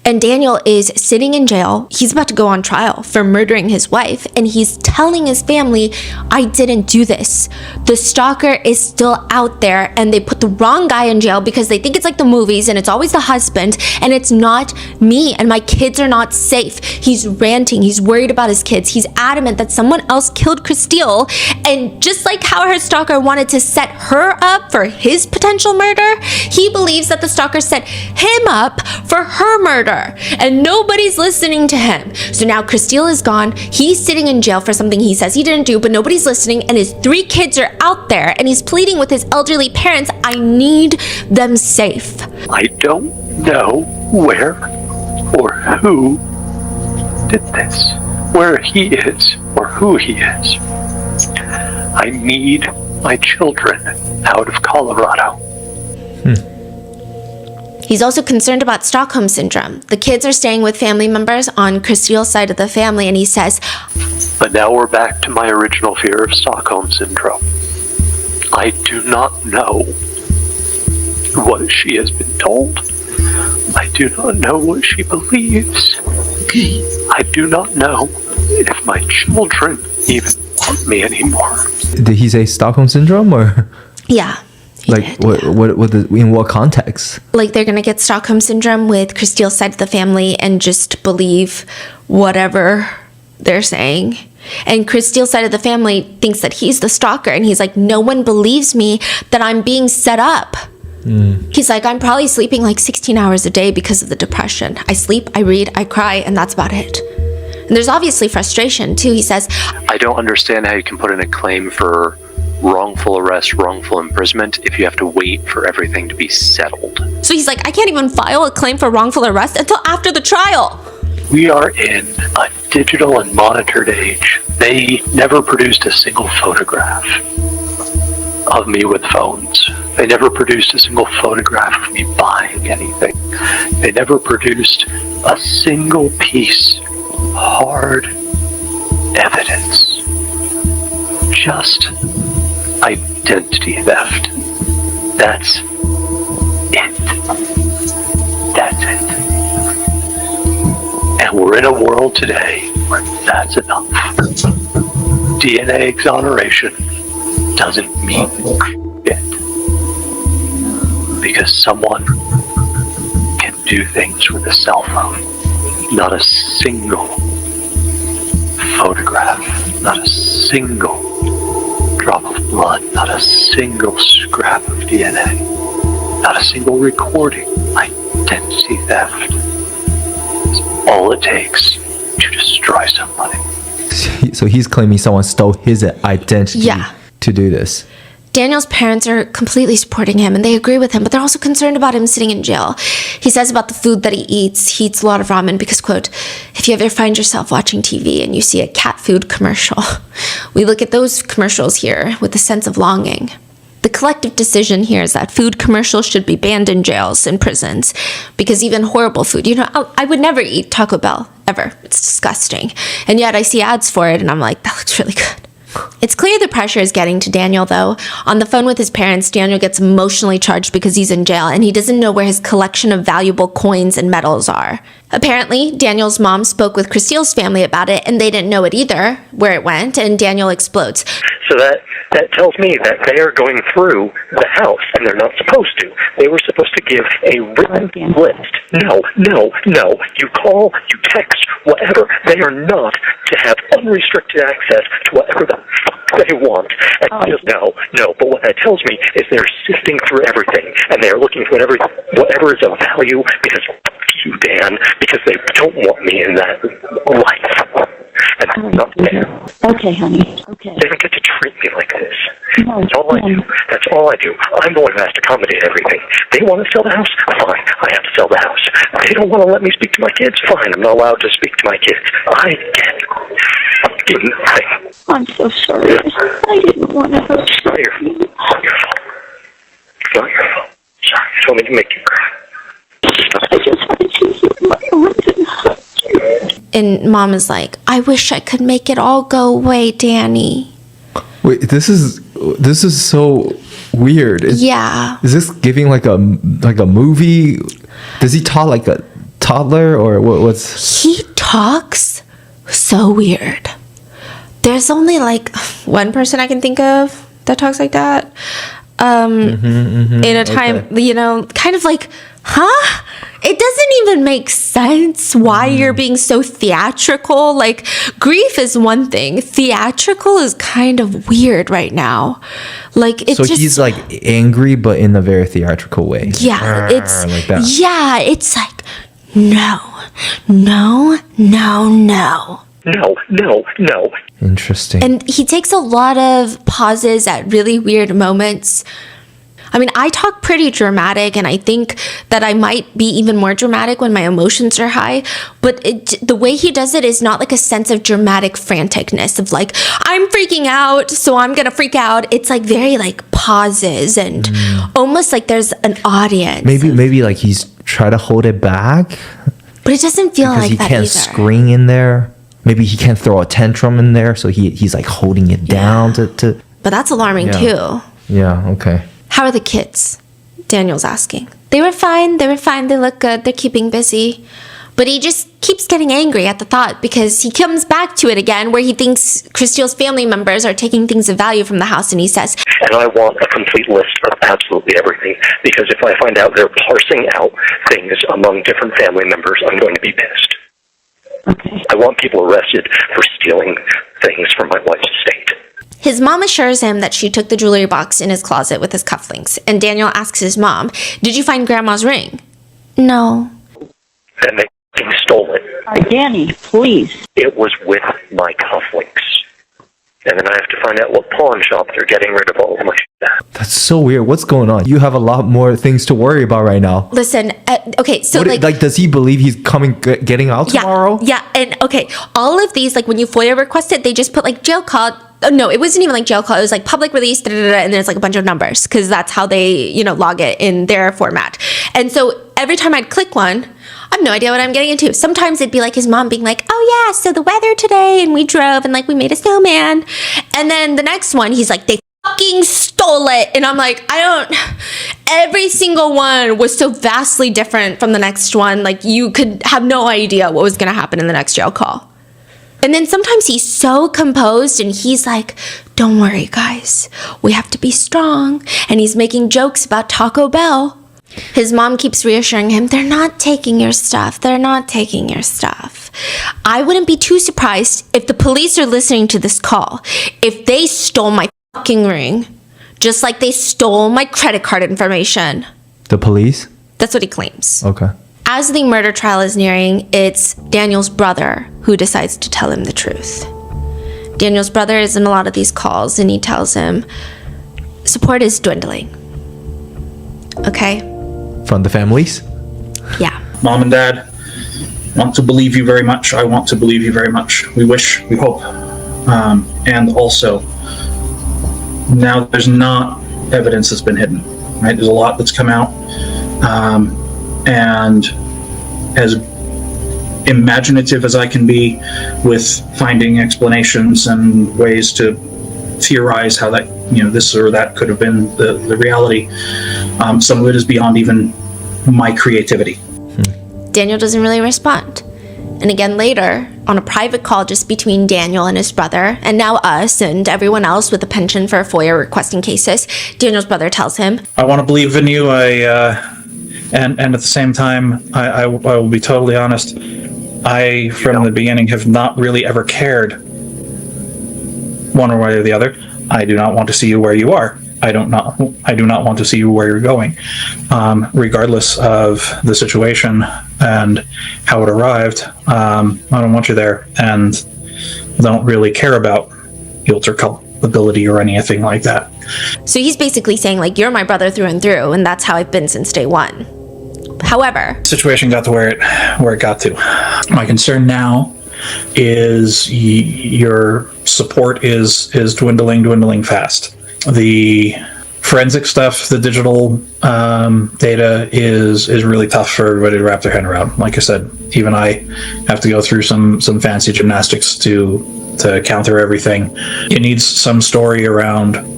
And Daniel is sitting in jail. He's about to go on trial for murdering his wife. And he's telling his family, I didn't do this. The stalker is still out there. And they put the wrong guy in jail because they think it's like the movies and it's always the husband. And it's not me. And my kids are not safe. He's ranting. He's worried about his kids. He's adamant that someone else killed Christelle. And just like how her stalker wanted to set her up for his potential murder, he believes that the stalker set him up for her murder, and nobody's listening to him. So now Christelle is gone. He's sitting in jail for something he says he didn't do, but nobody's listening, and his 3 kids are out there, and he's pleading with his elderly parents, I need them safe. I don't know where or who did this, where he is or who he is. I need my children out of Colorado. He's also concerned about Stockholm Syndrome. The kids are staying with family members on Christelle's side of the family, and he says, But now we're back to my original fear of Stockholm Syndrome. I do not know what she has been told. I do not know what she believes. I do not know if my children even want me anymore. Did he say Stockholm Syndrome or? Yeah. Like, what in what context? Like, they're gonna get Stockholm Syndrome with Christelle's side of the family and just believe whatever they're saying. And Christelle's side of the family thinks that he's the stalker, and he's like, no one believes me that I'm being set up. He's like, I'm probably sleeping like 16 hours a day because of the depression. I sleep, I read, I cry, and that's about it. And there's obviously frustration too. He says, I don't understand how you can put in a claim for wrongful arrest, wrongful imprisonment if you have to wait for everything to be settled. So he's like, I can't even file a claim for wrongful arrest until after the trial. We are in a digital and monitored age. They never produced a single photograph of me with phones. They never produced a single photograph of me buying anything. They never produced a single piece of hard evidence. Just identity theft. That's it. That's it. And we're in a world today where that's enough. DNA exoneration doesn't mean shit. Because someone can do things with a cell phone. Not a single photograph, not a single drop of blood, not a single scrap of DNA, not a single recording. Identity theft is all it takes to destroy somebody. So he's claiming someone stole his identity Yeah. to do this. Daniel's parents are completely supporting him and they agree with him, but they're also concerned about him sitting in jail. He says about the food that he eats a lot of ramen because, quote, if you ever find yourself watching TV and you see a cat food commercial, we look at those commercials here with a sense of longing. The collective decision here is that food commercials should be banned in jails and prisons because even horrible food, I would never eat Taco Bell, ever. It's disgusting. And yet I see ads for it and I'm like, that looks really good. It's clear the pressure is getting to Daniel, though. On the phone with his parents, Daniel gets emotionally charged because he's in jail and he doesn't know where his collection of valuable coins and medals are. Apparently, Daniel's mom spoke with Christile's family about it and they didn't know it either, where it went, and Daniel explodes. So that tells me that they are going through the house, and they're not supposed to. They were supposed to give a written list. No. You call, you text, whatever. They are not to have unrestricted access to whatever the fuck they want. And just no. But what that tells me is they're sifting through everything, and they're looking for whatever is of value, because fuck you, Dan, because they don't want me in that life. And that's not fair. Okay, honey. Okay. They don't get to treat me like this. No, That's all I do. That's all I do. I'm the one who has to accommodate everything. They want to sell the house? Fine. I have to sell the house. They don't want to let me speak to my kids? Fine. I'm not allowed to speak to my kids. I get fucking nothing. I'm so sorry. I didn't want to hurt It's not your fault. It's not your fault. It's not your fault. Sorry. I don't mean to make you cry. I just wanted you to hear my arms and hug you. And mom is like, I wish I could make it all go away, Danny. Wait, this is so weird. Yeah. Is this giving like a movie? Does he talk like a toddler or what's? He talks so weird. There's only like one person I can think of that talks like that. In a time, kind of like, huh? It doesn't even make sense why you're being so theatrical. Like, grief is one thing. Theatrical is kind of weird right now. Like, it's So just, he's like angry, but in a very theatrical way. yeah, it's like that. yeah, it's like no. Interesting. And he takes a lot of pauses at really weird moments. I mean, I talk pretty dramatic, and I think that I might be even more dramatic when my emotions are high. But the way he does it is not like a sense of dramatic franticness of like, I'm freaking out, so I'm gonna freak out. It's like very like pauses and almost like there's an audience. Maybe like he's trying to hold it back. But it doesn't feel Because like he that can't either. scream in there. Maybe he can't throw a tantrum in there, so he's like holding it down to. But that's alarming too. Yeah. Okay. How are the kids? Daniel's asking. They were fine. They look good. They're keeping busy. But he just keeps getting angry at the thought because he comes back to it again where he thinks Christile's family members are taking things of value from the house, and he says, And I want a complete list of absolutely everything, because if I find out they're parsing out things among different family members, I'm going to be pissed. Okay. I want people arrested for stealing things from my wife's estate. his mom assures him that she took the jewelry box in his closet with his cufflinks, and Daniel asks his mom, did you find Grandma's ring? No. And they stole it. Danny, please. It was with my cufflinks. And then I have to find out what pawn shop they're getting rid of all of my shit. That's so weird. What's going on? You have a lot more things to worry about right now. Listen, okay, so What, like, does he believe he's getting out tomorrow? Yeah, and okay, all of these, like when you FOIA request it, they just put like jail call. No, it wasn't even like jail call. It was like public release, and there's like a bunch of numbers because that's how they, log it in their format. And so every time I'd click one, I have no idea what I'm getting into. Sometimes it'd be like his mom being like, oh yeah, so the weather today, and we drove, and like we made a snowman. And then the next one, he's like, they fucking stole it. And I'm like, every single one was so vastly different from the next one. Like you could have no idea what was going to happen in the next jail call. And then sometimes he's so composed and he's like, don't worry, guys, we have to be strong. And he's making jokes about Taco Bell. His mom keeps reassuring him, they're not taking your stuff. They're not taking your stuff. I wouldn't be too surprised if the police are listening to this call, if they stole my fucking ring, just like they stole my credit card information. The police? That's what he claims. Okay. As the murder trial is nearing, it's Daniel's brother who decides to tell him the truth. Daniel's brother is in a lot of these calls, and he tells him support is dwindling. Okay? From the families? Yeah. Mom and Dad want to believe you very much. I want to believe you very much. We wish, we hope. And also, now there's not evidence that's been hidden, right? There's a lot that's come out. And as imaginative as I can be with finding explanations and ways to theorize how that, this or that could have been the reality, some of it is beyond even my creativity. Daniel doesn't really respond. And again later, on a private call just between Daniel and his brother, and now us and everyone else with a penchant for FOIA requesting cases, Daniel's brother tells him, I want to believe in you. And at the same time, I will be totally honest. I, from the beginning, have not really ever cared one way or the other. I do not want to see you where you are. I do not want to see you where you're going, regardless of the situation and how it arrived. I don't want you there, and I don't really care about guilt or culpability or anything like that. So he's basically saying, like, you're my brother through and through, and that's how I've been since day one. However, the situation got to where it got to. My concern now is your support is dwindling fast. The forensic stuff, the digital data is really tough for everybody to wrap their head around. Like I said, even I have to go through some fancy gymnastics to counter everything. It needs some story around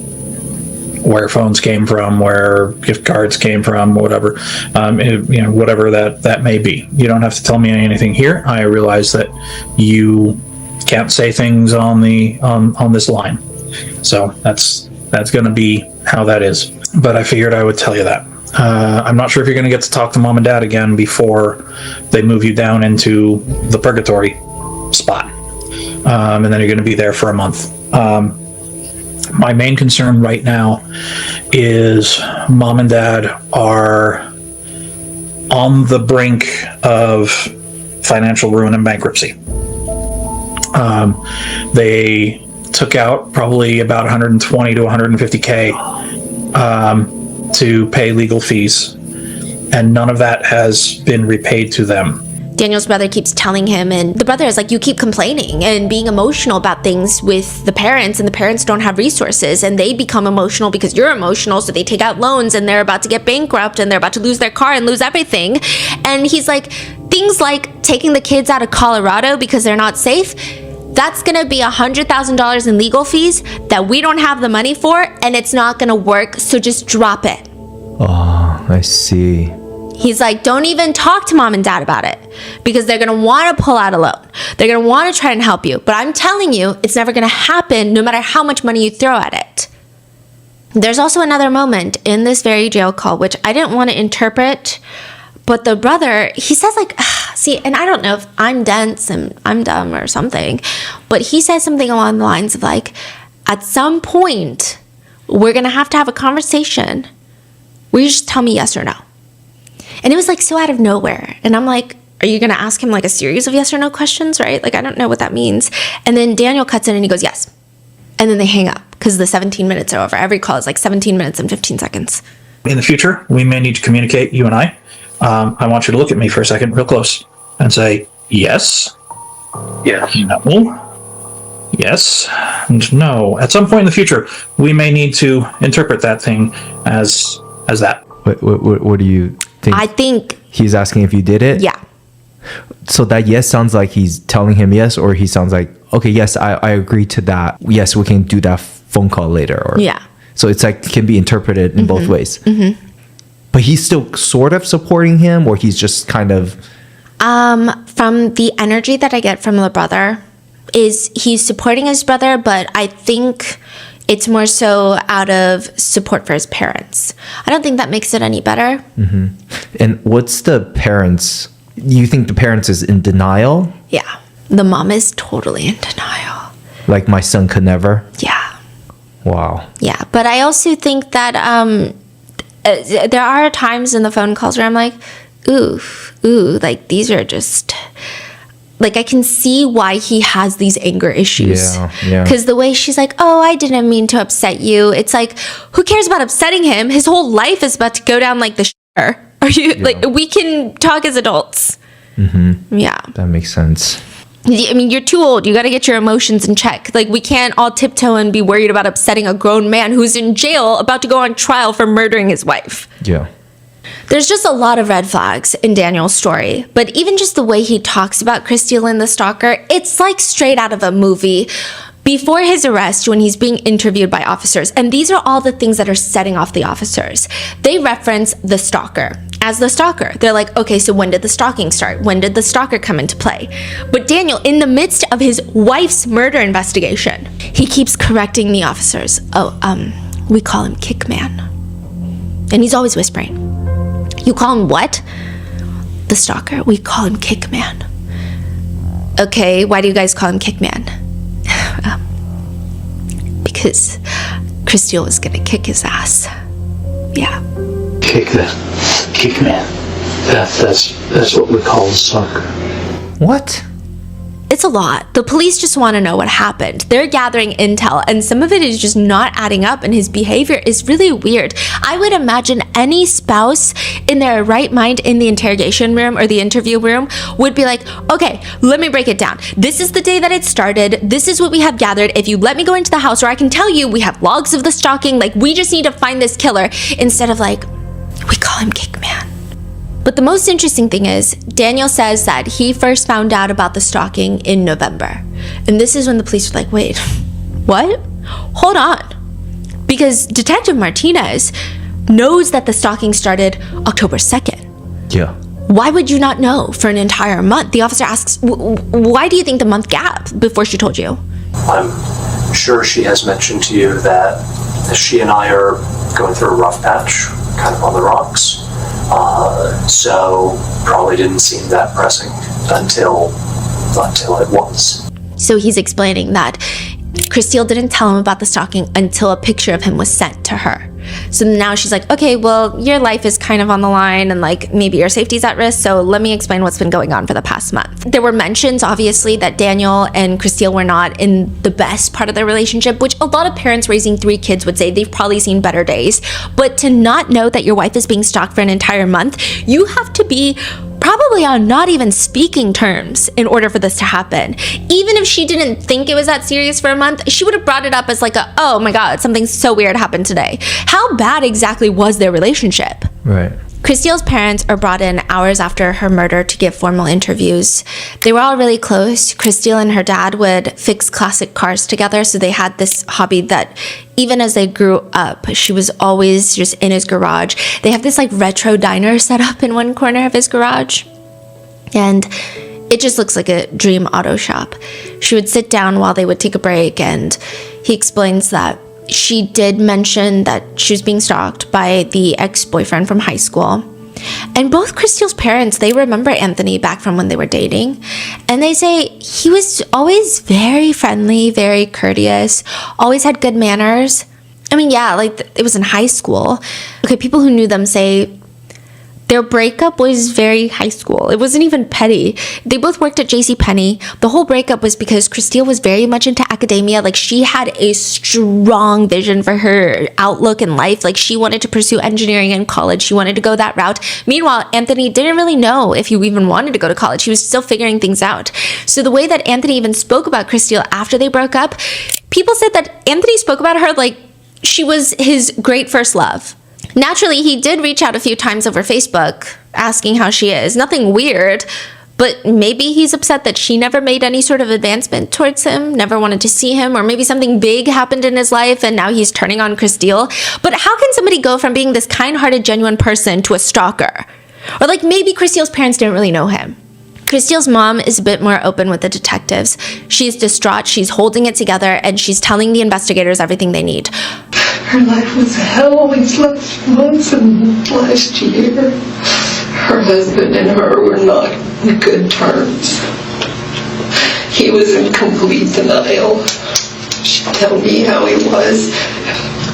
where phones came from, where gift cards came from, whatever, whatever that may be. You don't have to tell me anything here. I realize that you can't say things on this line, so that's going to be how that is. But I figured I would tell you that. I'm not sure if you're going to get to talk to Mom and Dad again before they move you down into the purgatory spot, and then you're going to be there for a month. My main concern right now is Mom and Dad are on the brink of financial ruin and bankruptcy. They took out probably about 120 to 150K to pay legal fees, and none of that has been repaid to them. Daniel's brother keeps telling him, and the brother is like, you keep complaining and being emotional about things with the parents, and the parents don't have resources, and they become emotional because you're emotional, so they take out loans, and they're about to get bankrupt, and they're about to lose their car and lose everything. And he's like, things like taking the kids out of Colorado because they're not safe, that's gonna be $100,000 in legal fees that we don't have the money for, and it's not gonna work, so just drop it. Oh, I see. He's like, don't even talk to Mom and Dad about it, because they're going to want to pull out a loan. They're going to want to try and help you. But I'm telling you, it's never going to happen no matter how much money you throw at it. There's also another moment in this very jail call, which I didn't want to interpret, but the brother, he says like, see, and I don't know if I'm dense and I'm dumb or something, but he says something along the lines of like, at some point, we're going to have a conversation where you just tell me yes or no. And it was like so out of nowhere. And I'm like, are you going to ask him like a series of yes or no questions, right? Like, I don't know what that means. And then Daniel cuts in and he goes, yes. And then they hang up because the 17 minutes are over. Every call is like 17 minutes and 15 seconds. In the future, we may need to communicate, you and I. I want you to look at me for a second, real close, and say, yes. Yes. No. Yes. And no. At some point in the future, we may need to interpret that thing as that. What do you think? I think he's asking if you did it? Yeah. So that yes sounds like he's telling him yes, or he sounds like, okay, yes, I agree to that. Yes, we can do that phone call later. Or yeah. So it's like, can be interpreted in both ways. Mm-hmm. But he's still sort of supporting him, or he's just kind of... From the energy that I get from the brother, is he's supporting his brother, but I think it's more so out of support for his parents. I don't think that makes it any better. Mm-hmm. And what's the parents... You think the parents is in denial? Yeah. The mom is totally in denial. Like, my son could never? Yeah. Wow. Yeah. But I also think that there are times in the phone calls where I'm like, like these are just, like, I can see why he has these anger issues. Yeah. Because the way she's like, oh, I didn't mean to upset you. It's like, who cares about upsetting him? His whole life is about to go down like the shitter. Are you, like, we can talk as adults. Mm-hmm. Yeah. That makes sense. I mean, you're too old. You got to get your emotions in check. Like, we can't all tiptoe and be worried about upsetting a grown man who's in jail about to go on trial for murdering his wife. Yeah. There's just a lot of red flags in Daniel's story, but even just the way he talks about Christy Lynn the stalker, it's like straight out of a movie. Before his arrest, when he's being interviewed by officers, and these are all the things that are setting off the officers, they reference the stalker as the stalker. They're like, okay, so when did the stalking start? When did the stalker come into play? But Daniel, in the midst of his wife's murder investigation, he keeps correcting the officers. We call him Kickman. And he's always whispering. You call him what? The stalker. We call him Kickman. Okay, why do you guys call him Kickman? Because Christy was gonna kick his ass. Yeah. Kickman. That's what we call the stalker. What? It's a lot. The police just want to know what happened. They're gathering intel, and some of it is just not adding up, and his behavior is really weird. I would imagine any spouse in their right mind in the interrogation room or the interview room would be like, okay, let me break it down. This is the day that it started. This is what we have gathered. If you let me go into the house, or I can tell you we have logs of the stalking, like, we just need to find this killer, instead of like, we call him Kickman. But the most interesting thing is, Daniel says that he first found out about the stalking in November. And this is when the police were like, wait, what? Hold on. Because Detective Martinez knows that the stalking started October 2nd. Yeah. Why would you not know for an entire month? The officer asks, why do you think the month gap before she told you? I'm sure she has mentioned to you that she and I are going through a rough patch, kind of on the rocks. So probably didn't seem that pressing until it was. So he's explaining that Christelle didn't tell him about the stalking until a picture of him was sent to her. So now she's like, okay, well, your life is kind of on the line and like maybe your safety's at risk. So let me explain what's been going on for the past month. There were mentions, obviously, that Daniel and Christelle were not in the best part of their relationship, which a lot of parents raising 3 kids would say they've probably seen better days. But to not know that your wife is being stalked for an entire month, you have to be probably on not even speaking terms in order for this to happen. Even if she didn't think it was that serious for a month, she would have brought it up as like oh my God, something so weird happened today. How bad exactly was their relationship? Right. Christelle's parents are brought in hours after her murder to give formal interviews. They were all really close. Christelle and her dad would fix classic cars together, so they had this hobby that even as they grew up, she was always just in his garage. They have this like retro diner set up in one corner of his garage, and it just looks like a dream auto shop. She would sit down while they would take a break, and he explains that she did mention that she was being stalked by the ex-boyfriend from high school. And both Christelle's parents, they remember Anthony back from when they were dating. And they say he was always very friendly, very courteous, always had good manners. I mean, yeah, like it was in high school. Okay, people who knew them say their breakup was very high school. It wasn't even petty. They both worked at JCPenney. The whole breakup was because Christelle was very much into academia. Like, she had a strong vision for her outlook in life. Like, she wanted to pursue engineering in college. She wanted to go that route. Meanwhile, Anthony didn't really know if he even wanted to go to college. He was still figuring things out. So the way that Anthony even spoke about Christelle after they broke up, people said that Anthony spoke about her like she was his great first love. Naturally, he did reach out a few times over Facebook asking how she is. Nothing weird, but maybe he's upset that she never made any sort of advancement towards him, never wanted to see him, or maybe something big happened in his life and now he's turning on Christelle. But how can somebody go from being this kind-hearted, genuine person to a stalker? Or like maybe Christelle's parents didn't really know him. Christelle's mom is a bit more open with the detectives. She's distraught, she's holding it together, and she's telling the investigators everything they need. Her life was hell these last months and last year. Her husband and her were not on good terms. He was in complete denial. She'd tell me how he was.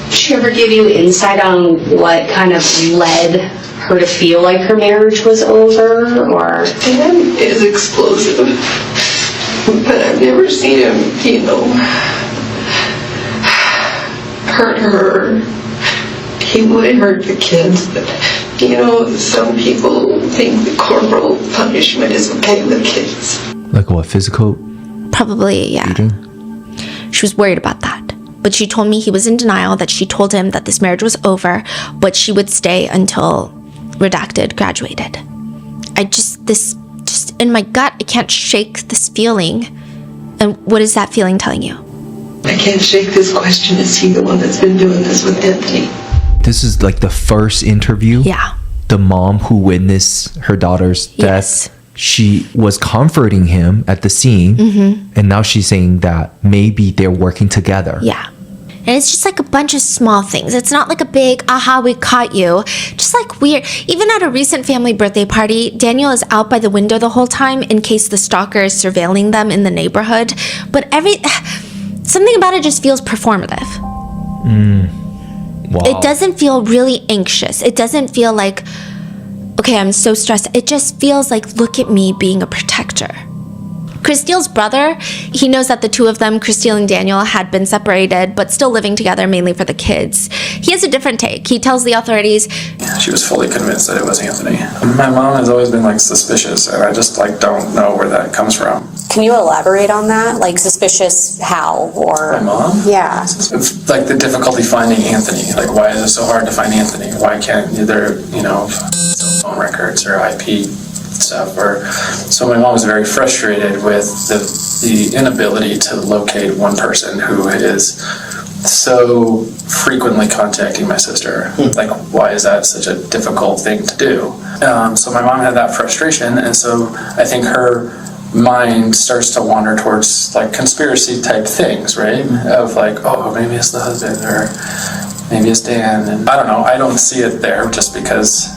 Did she ever give you insight on what kind of led her to feel like her marriage was over, or? Dan is explosive, but I've never seen him, hurt her. He would hurt the kids, but some people think the corporal punishment is okay with kids. Like what, physical? Probably, yeah. Beating? She was worried about that. But she told me he was in denial, that she told him that this marriage was over, but she would stay until redacted graduated. Just in my gut, I can't shake this feeling. And what is that feeling telling you? I can't shake this question. Is he the one that's been doing this with Anthony? This is like the first interview. Yeah. The mom who witnessed her daughter's death, Yes. she was comforting him at the scene. And now she's saying that maybe they're working together. Yeah. And it's just like a bunch of small things. It's not like a big, aha, we caught you. Just like weird. Even at a recent family birthday party, Daniel is out by the window the whole time in case the stalker is surveilling them in the neighborhood. But something about it just feels performative. Wow. It doesn't feel really anxious. It doesn't feel like, okay, I'm so stressed. It just feels like, look at me being a protector. Christile's brother, he knows that the two of them, Christile and Daniel, had been separated, but still living together mainly for the kids. He has a different take. He tells the authorities, she was fully convinced that it was Anthony. My mom has always been suspicious, and I just don't know where that comes from. Can you elaborate on that? Suspicious how, or? My mom? Yeah. It's the difficulty finding Anthony. Why is it so hard to find Anthony? Why can't either, cell phone records or IP stuff? So my mom was very frustrated with the inability to locate one person who is so frequently contacting my sister. Why is that such a difficult thing to do? So my mom had that frustration, and so I think her mind starts to wander towards conspiracy type things, right? Of oh, maybe it's the husband, or maybe it's Dan, and I don't know. I don't see it there just because,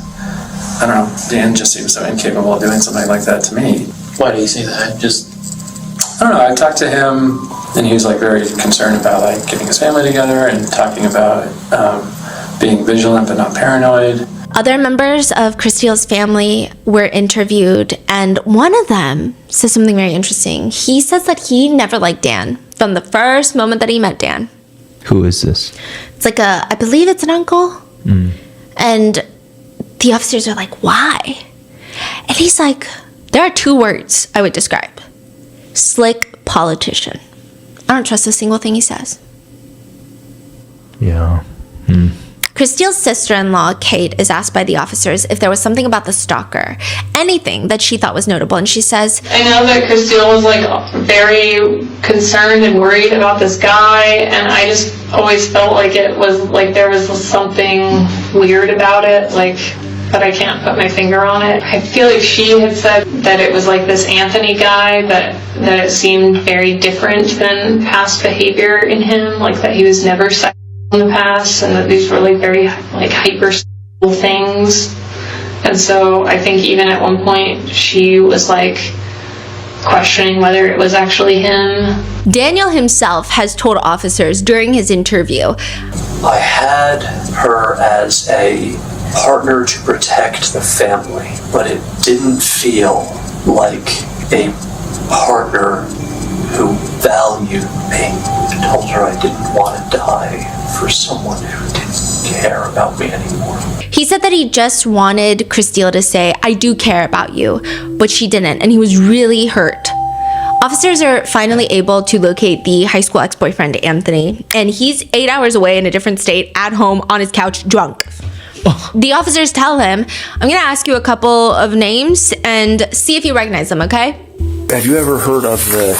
I don't know, Dan just seems so incapable of doing something like that to me. Why do you say that? I don't know. I talked to him, and he was very concerned about getting his family together and talking about being vigilant but not paranoid. Other members of Christile's family were interviewed, and one of them says something very interesting. He says that he never liked Dan from the first moment that he met Dan. Who is this? It's I believe it's an uncle. And the officers are like, why? And he's like, there are two words I would describe. Slick politician. I don't trust a single thing he says. Yeah. Christile's sister-in-law, Kate, is asked by the officers if there was something about the stalker, anything that she thought was notable, and she says, I know that Christile was very concerned and worried about this guy, and I just always felt it was there was something weird about it, but I can't put my finger on it. I feel like she had said that it was this Anthony guy, that it seemed very different than past behavior in him, that he was never sexual in the past, and that these were very hyper things. And so I think even at one point she was questioning whether it was actually him. Daniel himself has told officers during his interview, I had her as a partner to protect the family, but it didn't feel like a partner who valued me. I told her I didn't want to die for someone who didn't care about me anymore. He said that he just wanted Christile to say, I do care about you, but she didn't, and he was really hurt. Officers are finally able to locate the high school ex-boyfriend, Anthony, and he's 8 hours away in a different state, at home, on his couch, drunk. The officers tell him, I'm going to ask you a couple of names and see if you recognize them, okay? Have you ever heard of the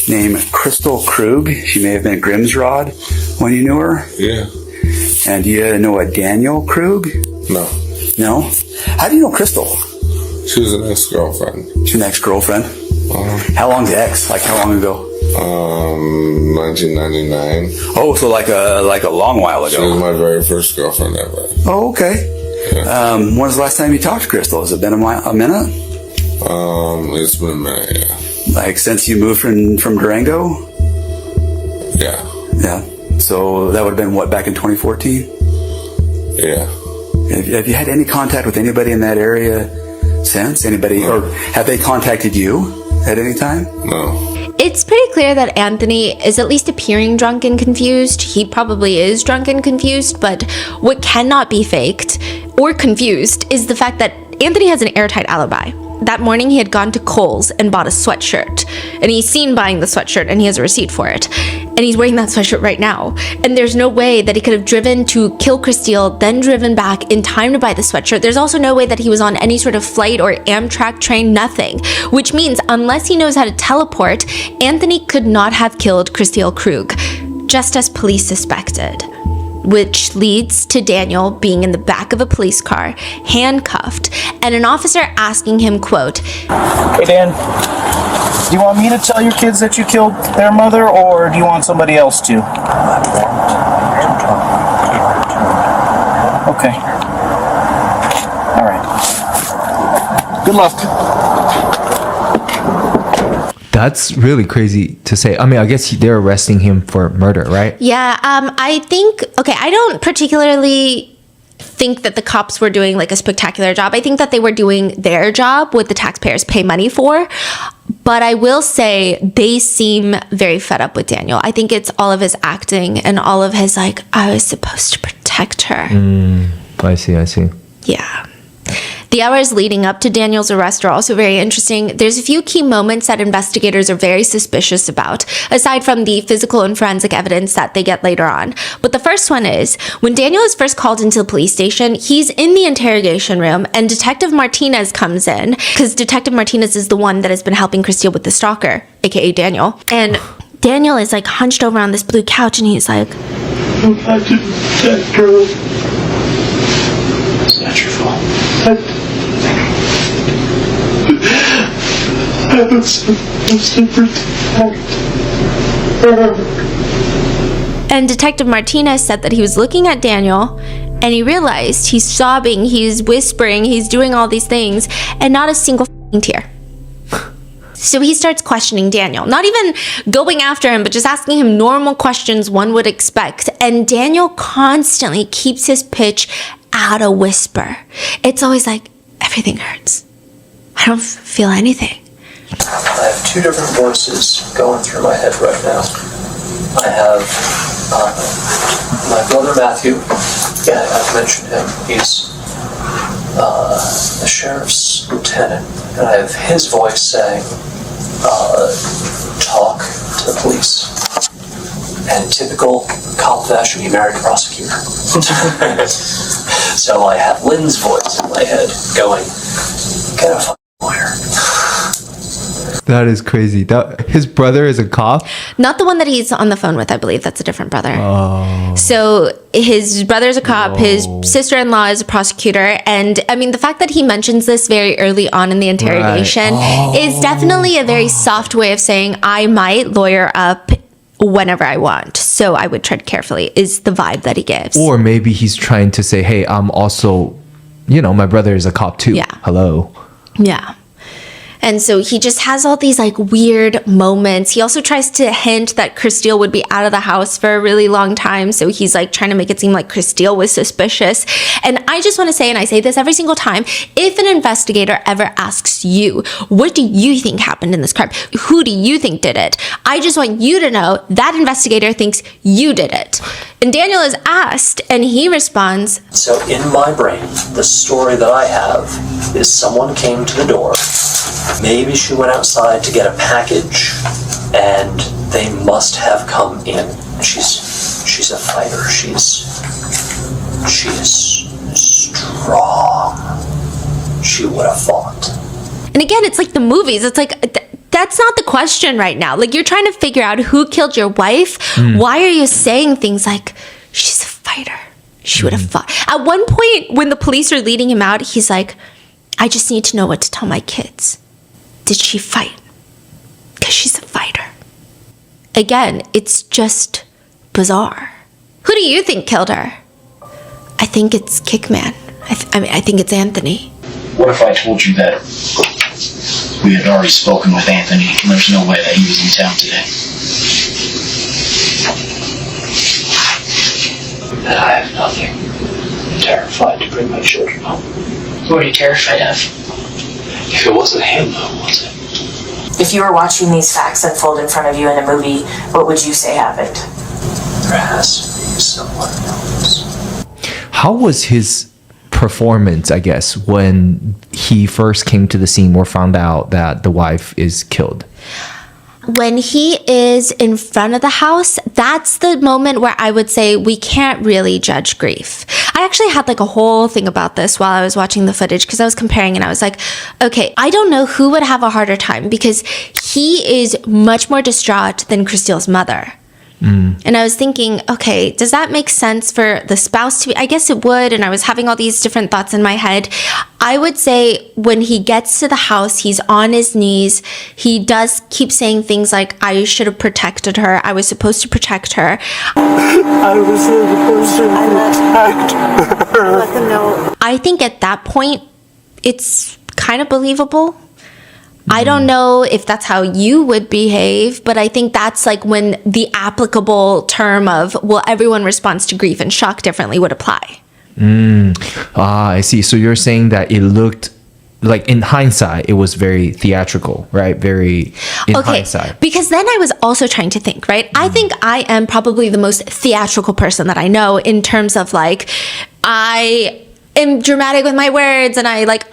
name Crystal Krug? She may have been Grimsrod when you knew her. Yeah. And do you know a Daniel Krug? No. No? How do you know Crystal? She was an ex-girlfriend. She's an ex-girlfriend? How long's the ex? How long ago? 1999. Oh, so like a long while ago. She was my very first girlfriend ever. Oh, okay. Yeah. When was the last time you talked to Crystal? Has it been a minute? It's been a minute, yeah. Since you moved from Durango? Yeah. Yeah. So that would have been, back in 2014? Yeah. Have you had any contact with anybody in that area since? Anybody, or have they contacted you at any time? No. It's pretty clear that Anthony is at least appearing drunk and confused. He probably is drunk and confused, but what cannot be faked or confused is the fact that Anthony has an airtight alibi. That morning he had gone to Kohl's and bought a sweatshirt, and he's seen buying the sweatshirt and he has a receipt for it, and he's wearing that sweatshirt right now. And there's no way that he could have driven to kill Christelle, then driven back in time to buy the sweatshirt. There's also no way that he was on any sort of flight or Amtrak train, nothing, which means unless he knows how to teleport, Anthony could not have killed Christelle Krug, just as police suspected. Which leads to Daniel being in the back of a police car, handcuffed, and an officer asking him, quote, "Hey Dan, do you want me to tell your kids that you killed their mother, or do you want somebody else to?" Okay. All right. Good luck. That's really crazy to say. I mean, I guess they're arresting him for murder, right? Yeah, I think, okay, I don't particularly think that the cops were doing like a spectacular job. I think that they were doing their job, what the taxpayers pay money for. But I will say they seem very fed up with Daniel. I think it's all of his acting and all of his like, I was supposed to protect her. I see. Yeah. The hours leading up to Daniel's arrest are also very interesting. There's a few key moments that investigators are very suspicious about, aside from the physical and forensic evidence that they get later on. But the first one is, when Daniel is first called into the police station, he's in the interrogation room and Detective Martinez comes in, because Detective Martinez is the one that has been helping Christelle with the stalker, aka Daniel. And Daniel is like hunched over on this blue couch and he's like, I didn't protect her. It's not your fault. I was supposed to protect her. And Detective Martinez said that he was looking at Daniel and he realized he's sobbing, he's whispering, he's doing all these things, and not a single tear. So he starts questioning Daniel, not even going after him, but just asking him normal questions one would expect. And Daniel constantly keeps his pitch at a whisper. It's always like, everything hurts. I don't feel anything. I have two different voices going through my head right now. I have my brother Matthew. Yeah, I've mentioned him. He's the sheriff's lieutenant. And I have his voice saying, talk to the police. And typical cop fashion, he married a prosecutor. So I have Lynn's voice in my head going, get a fucking lawyer. That is crazy. His brother is a cop? Not the one that he's on the phone with, I believe. That's a different brother. Oh. So his brother's a cop, his sister-in-law is a prosecutor, and I mean, the fact that he mentions this very early on in the interrogation is definitely a very soft way of saying, I might lawyer up whenever I want, so I would tread carefully, is the vibe that he gives. Or maybe he's trying to say, hey, I'm also, my brother is a cop too. Yeah. Hello. Yeah. And so he just has all these like weird moments. He also tries to hint that Christelle would be out of the house for a really long time. So he's like trying to make it seem like Christelle was suspicious. And I just want to say, and I say this every single time, if an investigator ever asks you, what do you think happened in this crime? Who do you think did it? I just want you to know that investigator thinks you did it. And Daniel is asked and he responds, so in my brain, the story that I have is someone came to the door. Maybe she went outside to get a package, and they must have come in. She's a fighter. She is strong. She would have fought. And again, it's like the movies. It's like, that's not the question right now. Like, you're trying to figure out who killed your wife. Why are you saying things like, she's a fighter? She would have fought. At one point, when the police are leading him out, he's like, I just need to know what to tell my kids. Did she fight? Because she's a fighter. Again, it's just bizarre. Who do you think killed her? I think it's Kickman. I think it's Anthony. What if I told you that we had already spoken with Anthony and there's no way that he was in town today? That I have nothing. I'm terrified. bring my children home. What are you terrified of? If it wasn't him, though, was it? If you were watching these facts unfold in front of you in a movie, what would you say happened? There has to be someone else. How was his performance, I guess, when he first came to the scene or found out that the wife is killed? When he is in front of the house, that's the moment where I would say we can't really judge grief. I actually had like a whole thing about this while I was watching the footage because I was comparing and I was like, okay, I don't know who would have a harder time because he is much more distraught than Christelle's mother. And I was thinking, okay, does that make sense for the spouse to be? I guess it would. And I was having all these different thoughts in my head. I would say when he gets to the house, he's on his knees. He does keep saying things like, I should have protected her. I was supposed to protect her. I was supposed to protect her. Let them know. I think at that point, it's kind of believable. I don't know if that's how you would behave, but I think that's like when the applicable term of, well, everyone responds to grief and shock differently would apply. I see. So you're saying that it looked like in hindsight, it was very theatrical, right? Very in hindsight. Because then I was also trying to think, right? I think I am probably the most theatrical person that I know in terms of like, I am dramatic with my words and I like,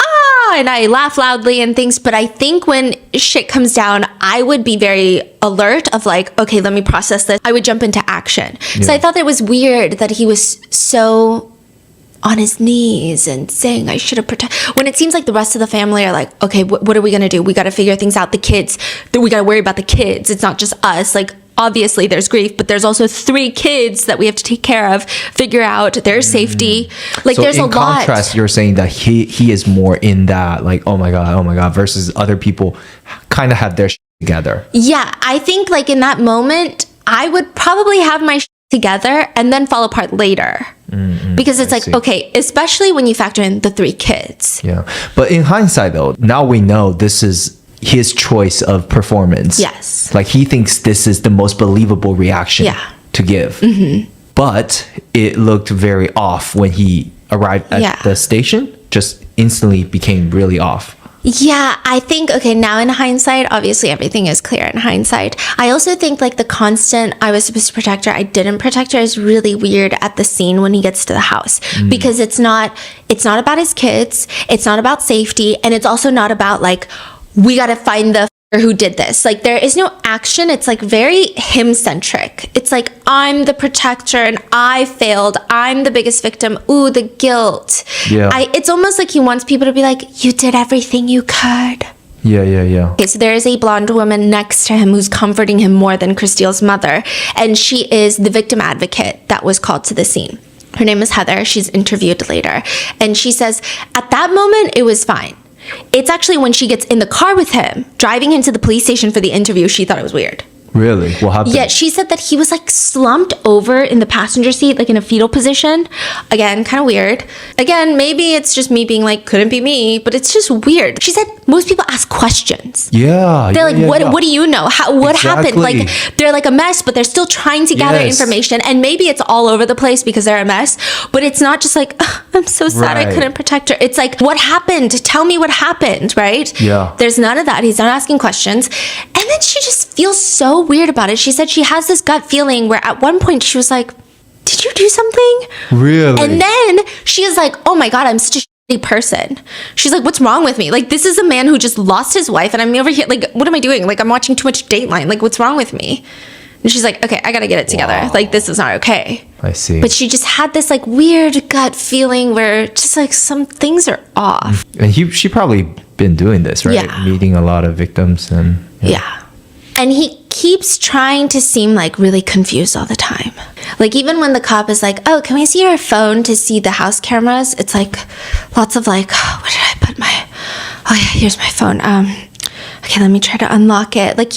and I laugh loudly and things. But I think when shit comes down, I would be very alert of like, okay, let me process this. I would jump into action. Yeah. So I thought it was weird that he was so on his knees and saying I should have protected, when it seems like the rest of the family are like, okay, what are we going to do? We got to figure things out. The kids, we got to worry about the kids. It's not just us. Like, obviously there's grief, but there's also 3 kids that we have to take care of, figure out their safety. Like so there's a lot. In contrast, you're saying that he is more in that like, oh my God, versus other people kind of had their shit together. Yeah, I think like in that moment, I would probably have my shit together and then fall apart later. Because it's like, okay, especially when you factor in the 3 kids. Yeah. But in hindsight though, now we know this is his choice of performance. Yes. Like he thinks this is the most believable reaction to give. But it looked very off when he arrived at the station. Just instantly became really off. Yeah, I think, okay, now in hindsight, obviously everything is clear in hindsight. I also think like the constant, I was supposed to protect her, I didn't protect her is really weird at the scene when he gets to the house. Because it's not about his kids, it's not about safety, and it's also not about like, we got to find the who did this. Like there is no action. It's like very him-centric. It's like, I'm the protector and I failed. I'm the biggest victim. Ooh, the guilt. Yeah. It's almost like he wants people to be like, you did everything you could. Yeah. Okay, so there is a blonde woman next to him who's comforting him more than Christelle's mother. And she is the victim advocate that was called to the scene. Her name is Heather. She's interviewed later. And she says, at that moment, it was fine. It's actually when she gets in the car with him, driving him to the police station for the interview, she thought it was weird. Really? What happened? Yeah, she said that he was like slumped over in the passenger seat, like in a fetal position. Again, kind of weird. Again, maybe it's just me being like, couldn't be me, but it's just weird. She said most people ask questions. Yeah. They're like, what do you know? What happened? Like, they're like a mess, but they're still trying to gather information. And maybe it's all over the place because they're a mess, but it's not just like, I'm so sad I couldn't protect her. It's like, what happened? Tell me what happened, right? Yeah. There's none of that. He's not asking questions. And then she just feels so weird about it. She said she has this gut feeling where at one point she was like, did you do something? Really? And then she is like, oh my God, I'm such a shitty person. She's like, what's wrong with me? Like, this is a man who just lost his wife and I'm over here, like, what am I doing? Like, I'm watching too much Dateline. Like, what's wrong with me? And she's like, okay, I gotta get it together. Wow. Like, this is not okay. I see. But she just had this like weird gut feeling where just like some things are off. And she probably been doing this, right? Yeah. Meeting a lot of victims and... Yeah. And he keeps trying to seem like really confused all the time. Like even when the cop is like, oh, can we see your phone to see the house cameras? It's like lots of like, oh, where did I put my, oh yeah, here's my phone. Okay, let me try to unlock it. Like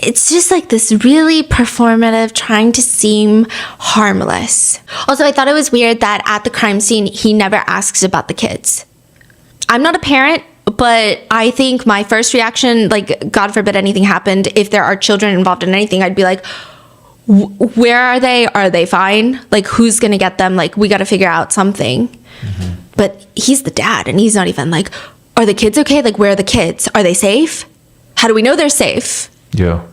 it's just like this really performative, trying to seem harmless. Also, I thought it was weird that at the crime scene, he never asks about the kids. I'm not a parent, but I think my first reaction, like, God forbid anything happened, if there are children involved in anything, I'd be like, where are they? Are they fine? Like, who's gonna get them? Like, we gotta figure out something. But he's the dad, and he's not even like, are the kids okay? Like, where are the kids? Are they safe? How do we know they're safe? Yeah.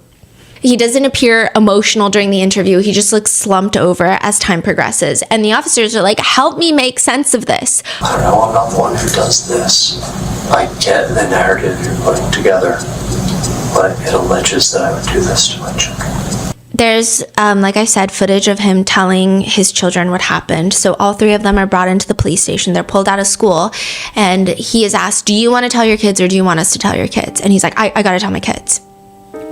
He doesn't appear emotional during the interview. He just looks slumped over as time progresses. And the officers are like, help me make sense of this. I don't know, I'm not the one who does this. I get the narrative you're putting together, but it alleges that I would do this to my children. There's, like I said, footage of him telling his children what happened. So all 3 of them are brought into the police station. They're pulled out of school. And he is asked, do you want to tell your kids or do you want us to tell your kids? And he's like, I got to tell my kids.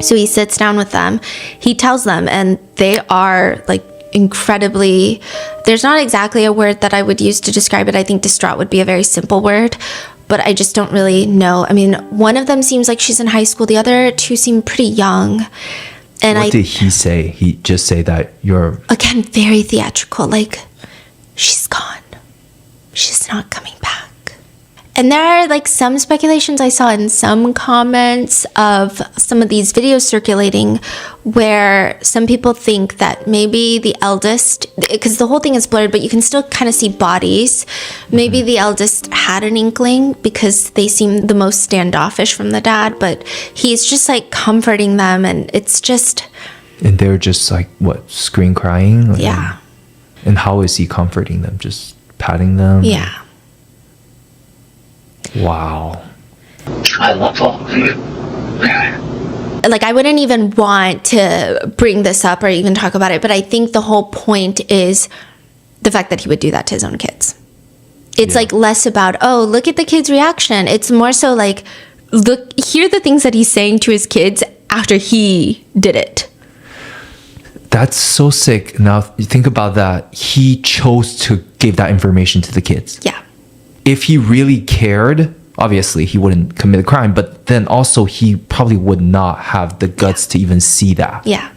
So he sits down with them. He tells them, and they are like incredibly, there's not exactly a word that I would use to describe it. I think distraught would be a very simple word, but I just don't really know. I mean, one of them seems like she's in high school. The other 2 seem pretty young. And what did he say? He just say that you're... Again, very theatrical. Like, she's gone. She's not coming back. And there are like some speculations I saw in some comments of some of these videos circulating where some people think that maybe the eldest, because the whole thing is blurred, but you can still kind of see bodies. Maybe the eldest had an inkling because they seem the most standoffish from the dad, but he's just like comforting them, and it's just... And they're just like, what, scream crying? Yeah. And how is he comforting them? Just patting them? Yeah. Wow. I love all of you. Like, I wouldn't even want to bring this up or even talk about it, but I think the whole point is the fact that he would do that to his own kids. It's like less about, oh, look at the kid's reaction. It's more so like, look, hear the things that he's saying to his kids after he did it. That's so sick. Now, you think about that. He chose to give that information to the kids. Yeah. If he really cared, obviously he wouldn't commit a crime, but then also he probably would not have the guts to even see that. Yeah.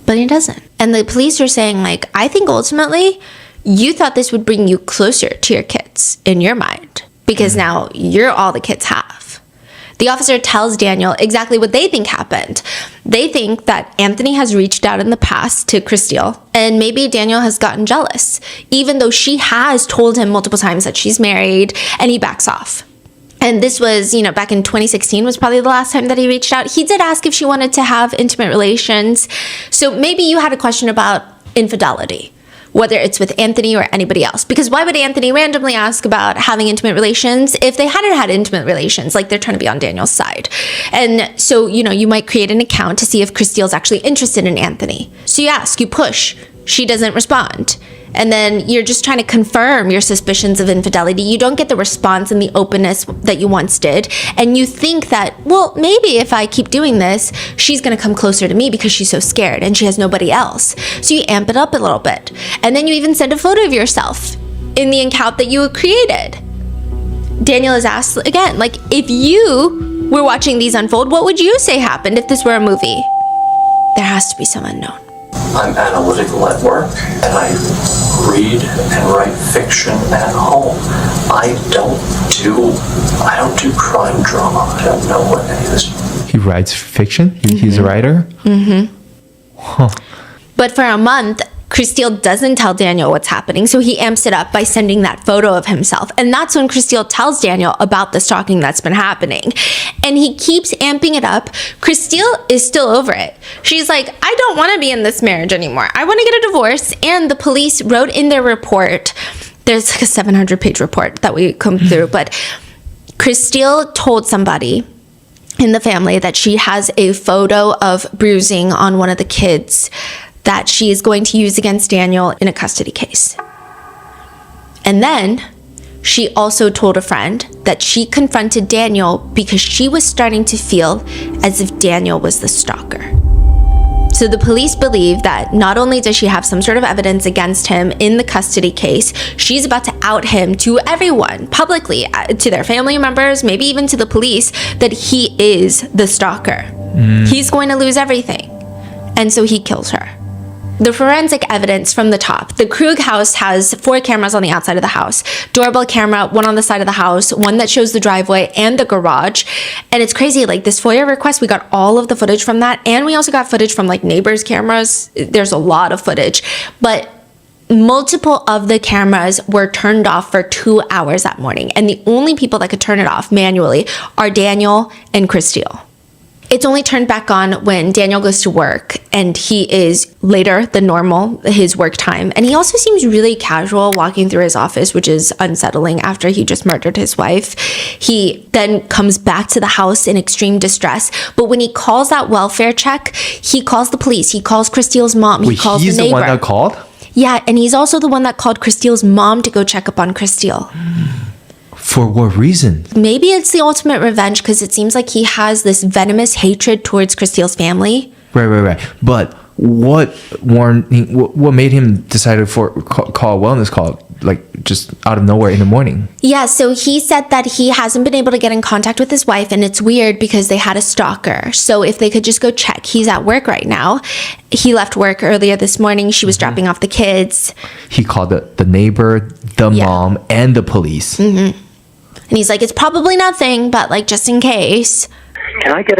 But he doesn't. And the police are saying, like, I think ultimately you thought this would bring you closer to your kids in your mind, because now you're all the kids have. The officer tells Daniel exactly what they think happened. They think that Anthony has reached out in the past to Christelle, and maybe Daniel has gotten jealous, even though she has told him multiple times that she's married, and he backs off. And this was, you know, back in 2016 was probably the last time that he reached out. He did ask if she wanted to have intimate relations. So maybe you had a question about infidelity, whether it's with Anthony or anybody else. Because why would Anthony randomly ask about having intimate relations if they hadn't had intimate relations? Like, they're trying to be on Daniel's side. And so, you know, you might create an account to see if Christelle's actually interested in Anthony. So you ask, you push, she doesn't respond. And then you're just trying to confirm your suspicions of infidelity. You don't get the response and the openness that you once did. And you think that, well, maybe if I keep doing this, she's going to come closer to me because she's so scared and she has nobody else. So you amp it up a little bit. And then you even send a photo of yourself in the account that you created. Daniel is asked again, like, if you were watching these unfold, what would you say happened if this were a movie? There has to be some unknown. I'm analytical at work, and I read and write fiction at home. I don't do crime drama. I don't know what any of this. He writes fiction? He's a writer? Mm-hmm. Huh. But for a month, Christelle doesn't tell Daniel what's happening, so he amps it up by sending that photo of himself. And that's when Christelle tells Daniel about the stalking that's been happening. And he keeps amping it up. Christelle is still over it. She's like, I don't want to be in this marriage anymore. I want to get a divorce. And the police wrote in their report, there's like a 700-page report that we come through, but Christelle told somebody in the family that she has a photo of bruising on one of the kids that she is going to use against Daniel in a custody case. And then she also told a friend that she confronted Daniel because she was starting to feel as if Daniel was the stalker. So the police believe that not only does she have some sort of evidence against him in the custody case, she's about to out him to everyone publicly, to their family members, maybe even to the police, that he is the stalker. He's going to lose everything. And so he kills her. The forensic evidence from the top. The Krug house has 4 cameras on the outside of the house. Doorbell camera, one on the side of the house, one that shows the driveway and the garage. And it's crazy, like this FOIA request, we got all of the footage from that. And we also got footage from like neighbors' cameras. There's a lot of footage. But multiple of the cameras were turned off for 2 hours that morning. And the only people that could turn it off manually are Daniel and Christelle. It's only turned back on when Daniel goes to work and he is later than normal, his work time. And he also seems really casual walking through his office, which is unsettling after he just murdered his wife. He then comes back to the house in extreme distress. But when he calls that welfare check, he calls the police. He calls Christelle's mom. He calls the neighbor. He's the one that called? Yeah, and he's also the one that called Christelle's mom to go check up on Christelle. For what reason? Maybe it's the ultimate revenge because it seems like he has this venomous hatred towards Christelle's family. Right. But what made him decide to call a wellness call, like just out of nowhere in the morning? Yeah, so he said that he hasn't been able to get in contact with his wife, and it's weird because they had a stalker. So if they could just go check. He's at work right now. He left work earlier this morning. She was dropping off the kids. He called the neighbor, the mom, and the police. Mm-hmm. And he's like, it's probably nothing, but like just in case. Can I get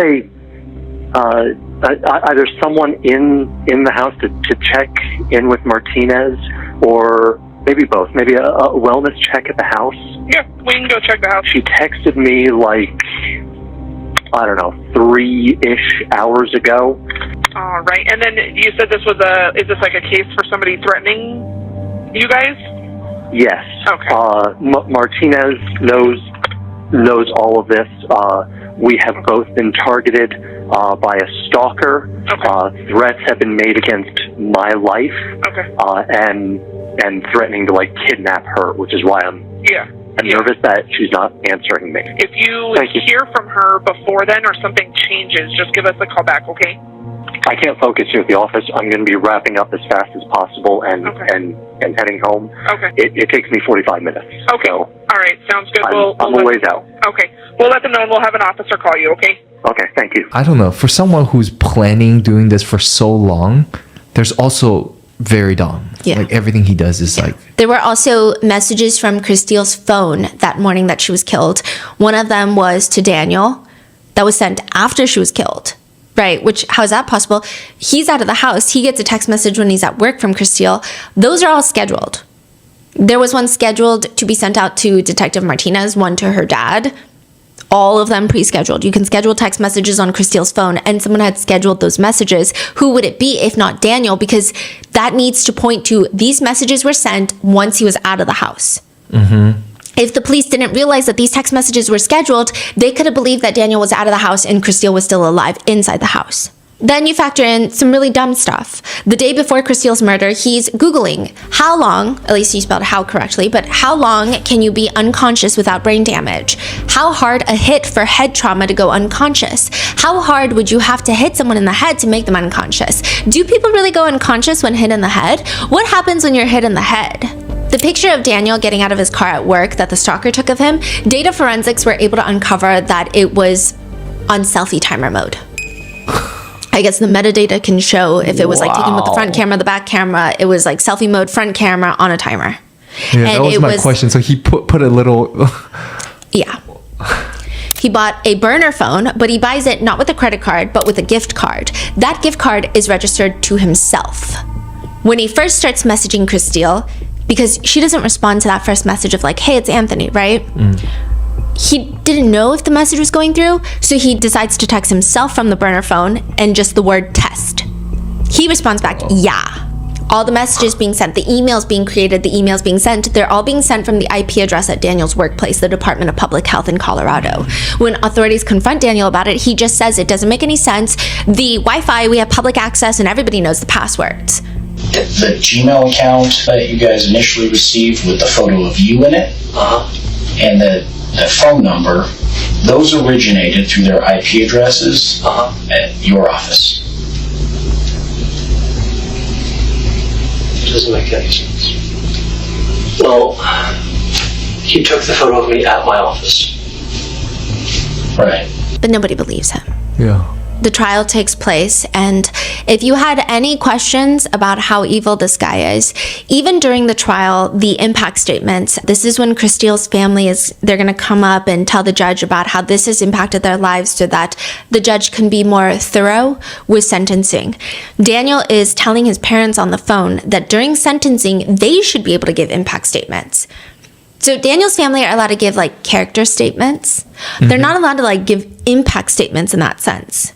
either someone in the house to check in with Martinez, or maybe both? Maybe a wellness check at the house? Yeah, we can go check the house. She texted me like, I don't know, 3-ish hours ago. All right, and then you said this was is this like a case for somebody threatening you guys? Yes. Okay. Martinez knows all of this. We have both been targeted by a stalker. Okay. Threats have been made against my life. Okay. And threatening to like kidnap her, which is why I'm nervous that she's not answering me. If you hear from her before then or something changes, just give us a call back, okay? I can't focus here at the office. I'm going to be wrapping up as fast as possible and heading home. Okay. It takes me 45 minutes. Okay. So all right. Sounds good. I'm a ways out. Okay. We'll let them know and we'll have an officer call you, okay? Okay. Thank you. I don't know. For someone who's planning doing this for so long, there's also very dumb. Yeah. Like everything he does is like... There were also messages from Christelle's phone that morning that she was killed. One of them was to Daniel that was sent after she was killed. Right, which, how is that possible? He's out of the house. He gets a text message when he's at work from Christelle. Those are all scheduled. There was one scheduled to be sent out to Detective Martinez, one to her dad. All of them pre-scheduled. You can schedule text messages on Christelle's phone, and someone had scheduled those messages. Who would it be if not Daniel? Because that needs to point to these messages were sent once he was out of the house. Mm-hmm. If the police didn't realize that these text messages were scheduled, they could have believed that Daniel was out of the house and Christelle was still alive inside the house. Then you factor in some really dumb stuff. The day before Christelle's murder, he's Googling how long, at least he spelled how correctly, but how long can you be unconscious without brain damage? How hard a hit for head trauma to go unconscious? How hard would you have to hit someone in the head to make them unconscious? Do people really go unconscious when hit in the head? What happens when you're hit in the head? The picture of Daniel getting out of his car at work that the stalker took of him, data forensics were able to uncover that it was on selfie timer mode. I guess the metadata can show if it was like taken with the front camera, the back camera, it was like selfie mode, front camera on a timer. Yeah, that was my question. So he put a little... Yeah. He bought a burner phone, but he buys it not with a credit card, but with a gift card. That gift card is registered to himself. When he first starts messaging Christelle, because she doesn't respond to that first message of like, hey, it's Anthony, right? He didn't know if the message was going through, so he decides to text himself from the burner phone and just the word test. He responds back, yeah. All the messages being sent, the emails being created, the emails being sent, they're all being sent from the IP address at Daniel's workplace, the Department of Public Health in Colorado. When authorities confront Daniel about it, he just says it doesn't make any sense. The Wi-Fi, we have public access and everybody knows the passwords. The Gmail account that you guys initially received with the photo of you in it, and the phone number, those originated through their IP addresses at your office. It doesn't make any sense. Well, he took the photo of me at my office. Right. But nobody believes him. Yeah. The trial takes place, and if you had any questions about how evil this guy is, even during the trial, the impact statements, this is when Chris Steele's family they're going to come up and tell the judge about how this has impacted their lives so that the judge can be more thorough with sentencing. Daniel is telling his parents on the phone that during sentencing, they should be able to give impact statements. So Daniel's family are allowed to give like character statements. They're not allowed to like give impact statements in that sense.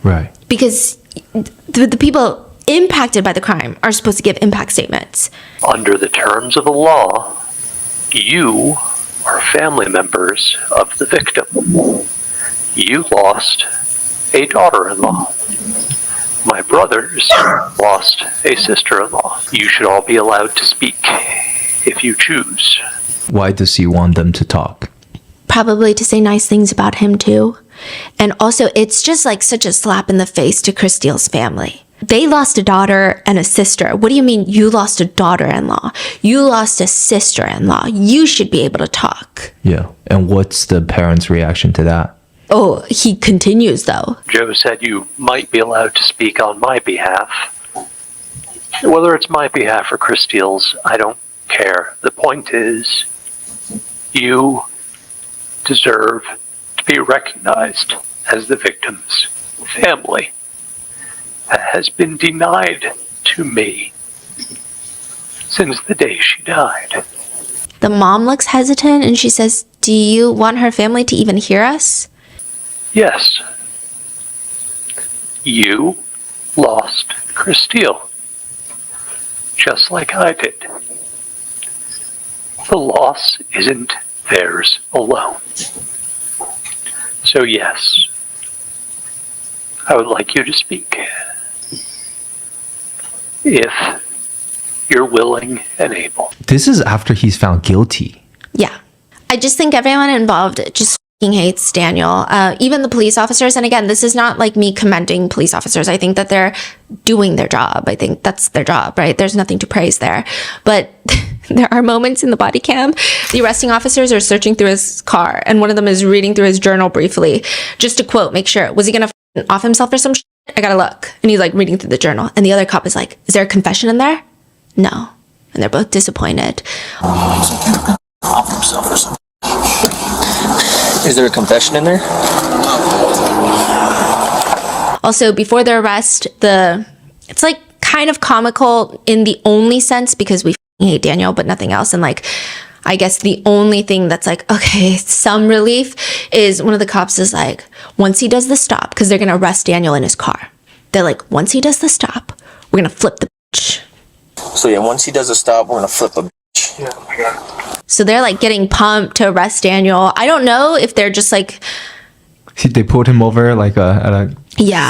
Right. Because the people impacted by the crime are supposed to give impact statements. Under the terms of the law, you are family members of the victim. You lost a daughter-in-law. My brothers lost a sister-in-law. You should all be allowed to speak if you choose. Why does he want them to talk? Probably to say nice things about him too. And also, it's just like such a slap in the face to Chris Steele's family. They lost a daughter and a sister. What do you mean you lost a daughter-in-law? You lost a sister-in-law. You should be able to talk. Yeah. And what's the parents' reaction to that? Oh, he continues though. Joe said you might be allowed to speak on my behalf. Whether it's my behalf or Chris Steele's, I don't care. The point is, you deserve to be recognized as the victim's family. That has been denied to me since the day she died. The mom looks hesitant and she says, do you want her family to even hear us? Yes. You lost Chris Steele, just like I did. The loss isn't theirs alone. So yes, I would like you to speak. If you're willing and able. This is after he's found guilty. Yeah. I just think everyone involved just fucking hates Daniel. Even the police officers. And again, this is not like me commending police officers. I think that they're doing their job. I think that's their job, right? There's nothing to praise there. But there are moments in the body cam. The arresting officers are searching through his car, and one of them is reading through his journal briefly, just to quote, make sure. Was he going to off himself or some shit? I gotta look. And he's like reading through the journal. And the other cop is like, is there a confession in there? No. And they're both disappointed. Off himself or something. Is there a confession in there? Also, before the arrest, it's like kind of comical in the only sense because we hate Daniel, but nothing else. And like, I guess the only thing that's like, okay, some relief is one of the cops is like, once he does the stop, because they're going to arrest Daniel in his car. They're like, once he does the stop, we're going to flip the bitch. So yeah, once he does a stop, we're going to flip a bitch. Yeah, I got it. So they're like getting pumped to arrest Daniel. I don't know if they're just like... They pulled him over like at a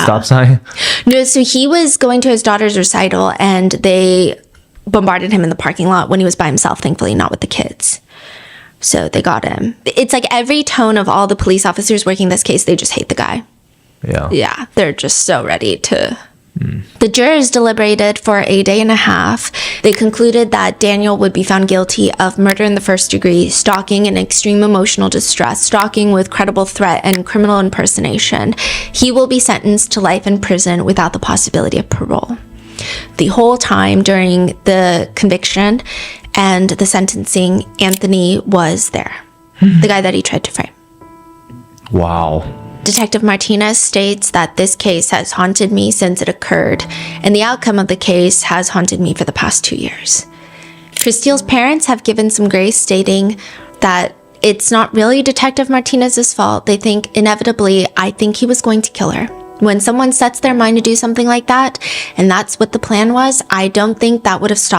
stop sign? No, so he was going to his daughter's recital and they bombarded him in the parking lot when he was by himself, thankfully not with the kids. So they got him. It's like every tone of all the police officers working this case, they just hate the guy. Yeah. Yeah, they're just so ready to... The jurors deliberated for a day and a half. They concluded that Daniel would be found guilty of murder in the first degree, stalking and extreme emotional distress, stalking with credible threat, and criminal impersonation. He will be sentenced to life in prison without the possibility of parole. The whole time during the conviction and the sentencing, Anthony was there. The guy that he tried to frame. Wow. Detective Martinez states that this case has haunted me since it occurred, and the outcome of the case has haunted me for the past 2 years. Chris Steele's parents have given some grace, stating that it's not really Detective Martinez's fault. They think, inevitably, I think he was going to kill her. When someone sets their mind to do something like that, and that's what the plan was, I don't think that would have stopped